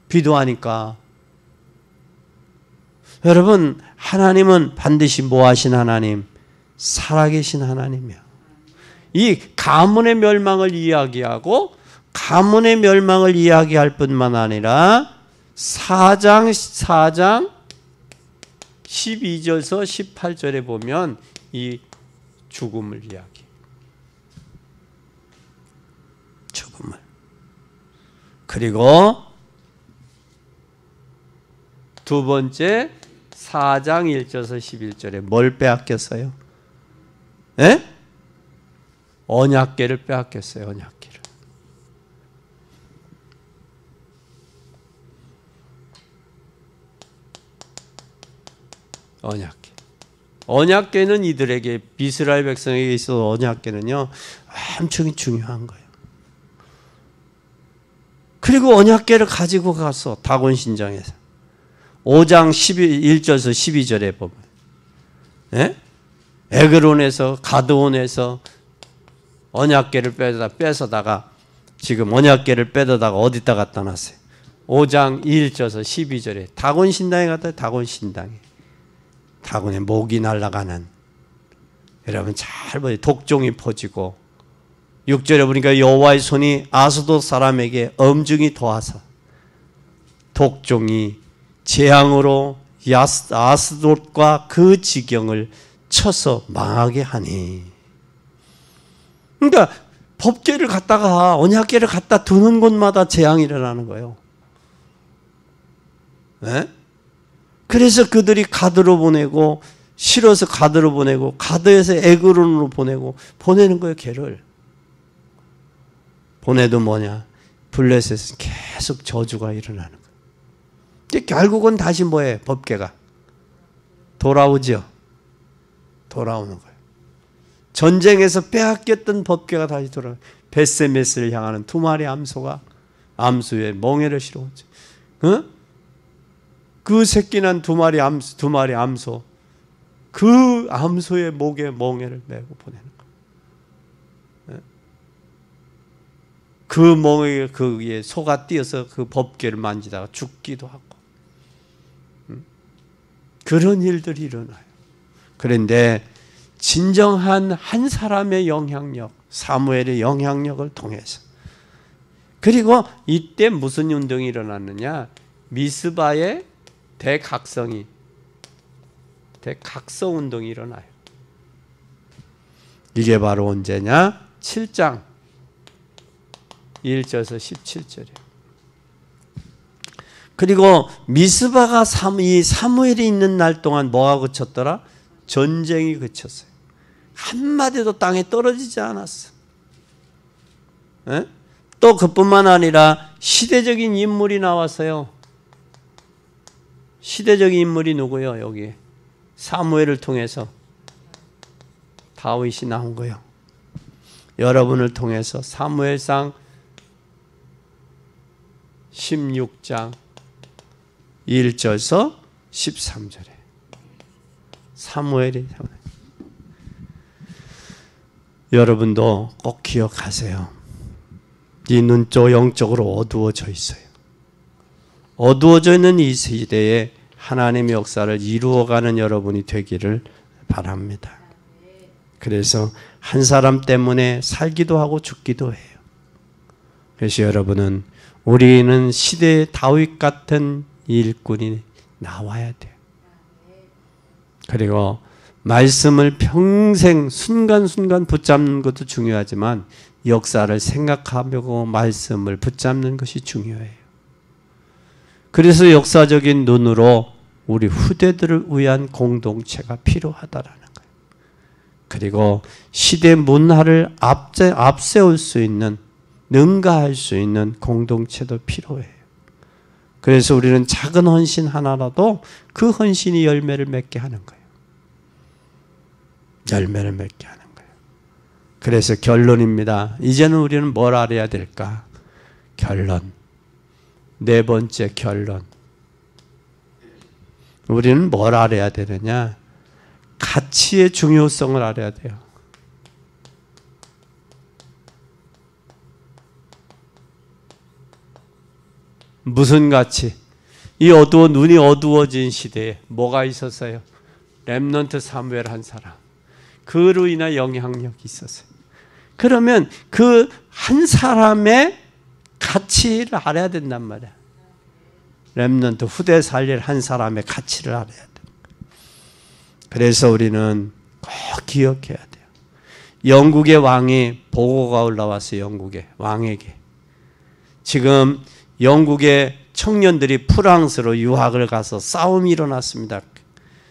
비도하니까. 여러분, 하나님은 반드시 뭐 하신 하나님? 살아계신 하나님이야. 이 가문의 멸망을 이야기하고 가문의 멸망을 이야기할 뿐만 아니라 4장 12절에서 18절에 보면 이 죽음을 이야기해. 죽음을. 그리고 두 번째 4장 1절에서 11절에 뭘 빼앗겼어요? 예? 언약궤를 빼앗겼어요. 언약궤를. 언약궤. 언약궤는 이들에게 이스라엘 백성에게 있어서 언약궤는요 엄청 중요한 거예요. 그리고 언약궤를 가지고 가서 다곤 신장에서 5장 1절에서 12절에 보면 예? 에그론에서 가드온에서 언약궤를 뺏어다가 지금 언약궤를 빼다가 어디다 갖다 놨어요? 5장 1절에서 12절에 다곤 신당에 갔다. 다곤 신당에 다곤의 목이 날아가는 여러분 잘 보세요. 독종이 퍼지고 6절에 보니까 여호와의 손이 아스돗 사람에게 엄중히 도와서 독종이 재앙으로 아스돗과 그 지경을 쳐서 망하게 하니. 그러니까 법궤를 갖다가 언약궤를 갖다 두는 곳마다 재앙이 일어나는 거예요. 네? 그래서 그들이 가드로 보내고 실어서 가드로 보내고 가드에서 에그론으로 보내는 거예요. 걔를. 보내도 뭐냐? 블레셋은 계속 저주가 일어나는 거예요. 결국은 다시 뭐예요? 법궤가 돌아오죠. 돌아오는 거예요. 전쟁에서 빼앗겼던 법궤가 다시 돌아와요. 벳세메스를 향하는 두 마리 암소가 암소에 멍에를 실어오죠. 어? 그 새끼난 두 마리 암소 그 암소의 목에 멍에를 메고 보내는 거예요. 그 멍에 그 위에 소가 뛰어서 그 법궤를 만지다가 죽기도 하고. 그런 일들이 일어나요. 그런데 진정한 한 사람의 영향력, 사무엘의 영향력을 통해서, 그리고 이때 무슨 운동이 일어났느냐? 미스바의 대각성 운동이 일어나요. 이게 바로 언제냐? 7장 1절에서 17절이에요. 그리고 미스바가 이 사무엘이 있는 날 동안 뭐가 그쳤더라? 전쟁이 그쳤어요. 한마디도 땅에 떨어지지 않았어. 에? 또 그뿐만 아니라 시대적인 인물이 나왔어요. 시대적인 인물이 누구요? 여기 사무엘을 통해서 다윗이 나온 거예요. 여러분을 통해서 사무엘상 16장 1절에서 13절에 사무엘이, 여러분도 꼭 기억하세요. 이 눈쪽 영적으로 어두워져 있어요. 어두워져 있는 이 시대에 하나님의 역사를 이루어가는 여러분이 되기를 바랍니다. 그래서 한 사람 때문에 살기도 하고 죽기도 해요. 그래서 여러분은, 우리는 시대의 다윗 같은 일꾼이 나와야 돼요. 그리고 말씀을 평생 순간순간 붙잡는 것도 중요하지만 역사를 생각하고 말씀을 붙잡는 것이 중요해요. 그래서 역사적인 눈으로 우리 후대들을 위한 공동체가 필요하다라는 거예요. 그리고 시대 문화를 앞세울 수 있는, 능가할 수 있는 공동체도 필요해요. 그래서 우리는 작은 헌신 하나라도 그 헌신이 열매를 맺게 하는 거예요. 열매를 맺게 하는 거예요. 그래서 결론입니다. 이제는 우리는 뭘 알아야 될까? 결론. 네 번째 결론. 우리는 뭘 알아야 되느냐? 가치의 중요성을 알아야 돼요. 무슨 가치? 이 눈이 어두워진 시대에 뭐가 있었어요? 렘넌트 사무엘 한 사람. 그로 인한 영향력이 있었어요. 그러면 그 한 사람의 가치를 알아야 된단 말이야. 렘넌트 후대 살릴 한 사람의 가치를 알아야 돼. 그래서 우리는 꼭 기억해야 돼요. 영국의 왕이 보고가 올라왔어요. 영국의 왕에게. 지금 영국의 청년들이 프랑스로 유학을 가서 싸움이 일어났습니다.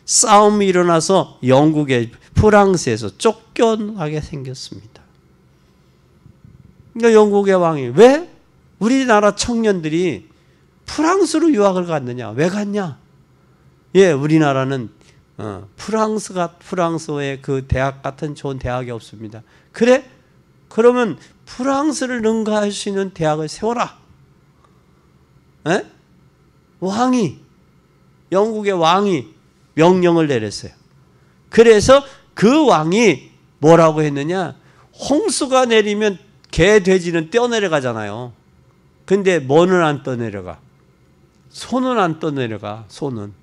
싸움이 일어나서 영국의 프랑스에서 쫓겨나게 생겼습니다. 그러니까 영국의 왕이, 왜 우리나라 청년들이 프랑스로 유학을 갔느냐? 왜 갔냐? 예, 우리나라는 프랑스의 그 대학 같은 좋은 대학이 없습니다. 그래? 그러면 프랑스를 능가할 수 있는 대학을 세워라. 에? 영국의 왕이 명령을 내렸어요. 그래서 그 왕이 뭐라고 했느냐? 홍수가 내리면 개, 돼지는 뛰어내려가잖아요. 근데 뭐는 안 떠내려가? 소는 안 떠내려가, 소는.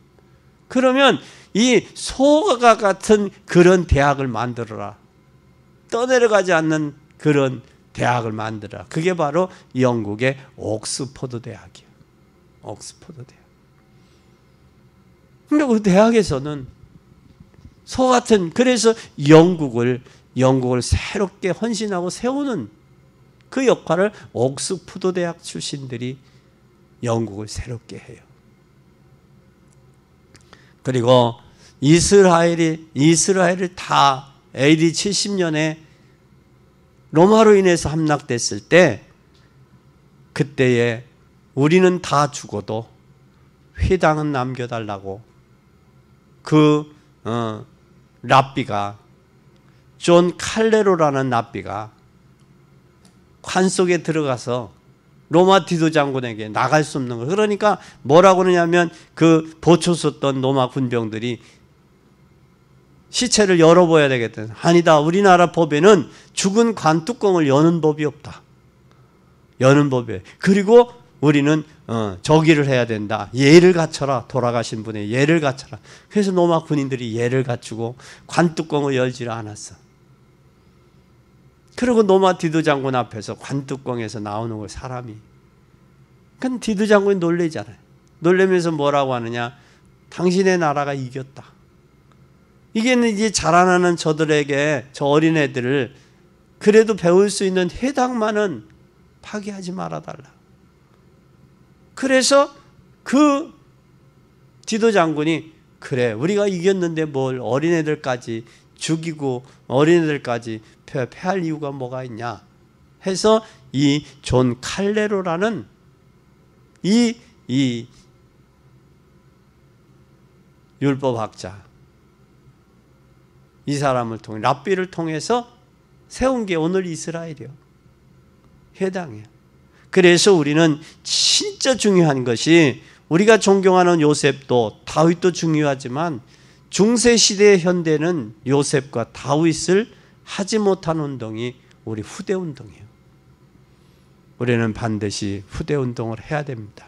그러면 이 소가 같은 그런 대학을 만들어라. 떠내려가지 않는 그런 대학을 만들어라. 그게 바로 영국의 옥스퍼드 대학이에요. 옥스퍼드 대학. 그러니까 그 대학에서는 소 같은, 그래서 영국을 새롭게 헌신하고 세우는 그 역할을 옥스퍼드 대학 출신들이 영국을 새롭게 해요. 그리고 이스라엘을 다 AD 70년에 로마로 인해서 함락됐을 때, 그때에 우리는 다 죽어도 회당은 남겨달라고 그 랍비가, 존 칼레로라는 랍비가 관 속에 들어가서 로마 디도 장군에게 나갈 수 없는 거예요. 그러니까 뭐라고 그러냐면, 그 보초 썼던 로마 군병들이 시체를 열어봐야 되겠다. 아니다, 우리나라 법에는 죽은 관 뚜껑을 여는 법이 없다. 여는 법이에요. 그리고 우리는 저기를 해야 된다. 예를 갖춰라. 돌아가신 분의 예를 갖춰라. 그래서 로마 군인들이 예를 갖추고 관뚜껑을 열지를 않았어. 그리고 로마 디도 장군 앞에서 관뚜껑에서 나오는 걸 사람이. 그러니까 디도 장군이 놀래잖아요. 놀래면서 뭐라고 하느냐. 당신의 나라가 이겼다. 이게 이제 자라나는 저들에게, 저 어린애들을 그래도 배울 수 있는 해당만은 파괴하지 말아달라. 그래서 그 디도 장군이 그래 우리가 이겼는데 뭘 어린애들까지 죽이고 어린애들까지 패할 이유가 뭐가 있냐 해서 이 존 칼레로라는 이 율법학자, 이 사람을 통해 랍비를 통해서 세운 게 오늘 이스라엘이요. 해당이에요. 그래서 우리는 진짜 중요한 것이 우리가 존경하는 요셉도 다윗도 중요하지만 중세시대의 현대는 요셉과 다윗을 하지 못한 운동이 우리 후대 운동이에요. 우리는 반드시 후대 운동을 해야 됩니다.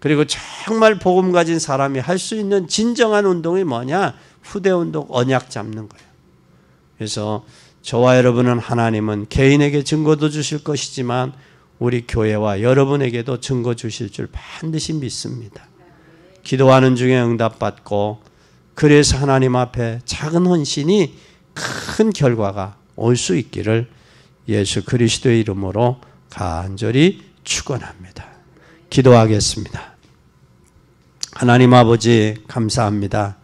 그리고 정말 복음 가진 사람이 할 수 있는 진정한 운동이 뭐냐? 후대 운동, 언약 잡는 거예요. 그래서 저와 여러분은 하나님은 개인에게 증거도 주실 것이지만 우리 교회와 여러분에게도 증거 주실 줄 반드시 믿습니다. 기도하는 중에 응답받고 그래서 하나님 앞에 작은 헌신이 큰 결과가 올 수 있기를 예수 그리스도의 이름으로 간절히 축원합니다. 기도하겠습니다. 하나님 아버지 감사합니다.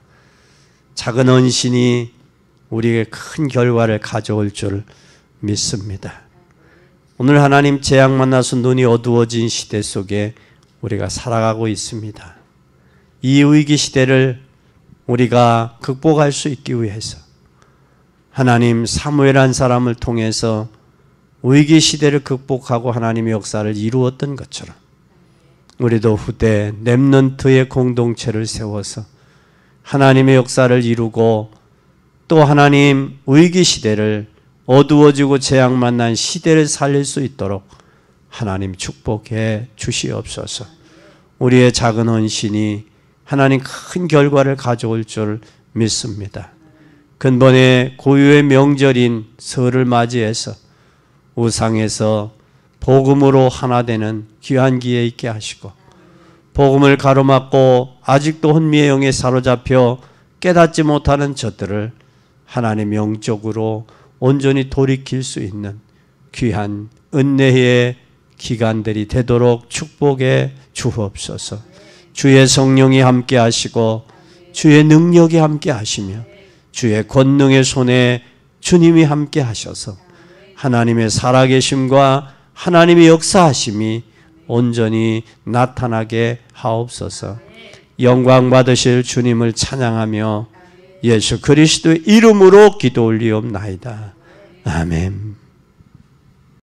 작은 헌신이 우리에게 큰 결과를 가져올 줄 믿습니다. 오늘 하나님 재앙 만나서 눈이 어두워진 시대 속에 우리가 살아가고 있습니다. 이 위기 시대를 우리가 극복할 수 있기 위해서 하나님 사무엘 한 사람을 통해서 위기 시대를 극복하고 하나님의 역사를 이루었던 것처럼 우리도 후대 렘넌트의 공동체를 세워서 하나님의 역사를 이루고 또 하나님 위기 시대를 어두워지고 재앙 만난 시대를 살릴 수 있도록 하나님 축복해 주시옵소서. 우리의 작은 헌신이 하나님 큰 결과를 가져올 줄 믿습니다. 근본의 고유의 명절인 설을 맞이해서 우상에서 복음으로 하나 되는 귀한 기회 있게 하시고 복음을 가로막고 아직도 혼미의 영에 사로잡혀 깨닫지 못하는 저들을 하나님 영적으로 온전히 돌이킬 수 있는 귀한 은혜의 기간들이 되도록 축복해 주옵소서. 주의 성령이 함께 하시고 주의 능력이 함께 하시며 주의 권능의 손에 주님이 함께 하셔서 하나님의 살아계심과 하나님의 역사하심이 온전히 나타나게 하옵소서. 영광 받으실 주님을 찬양하며 예수 그리스도의 이름으로 기도 올리옵나이다. 아멘.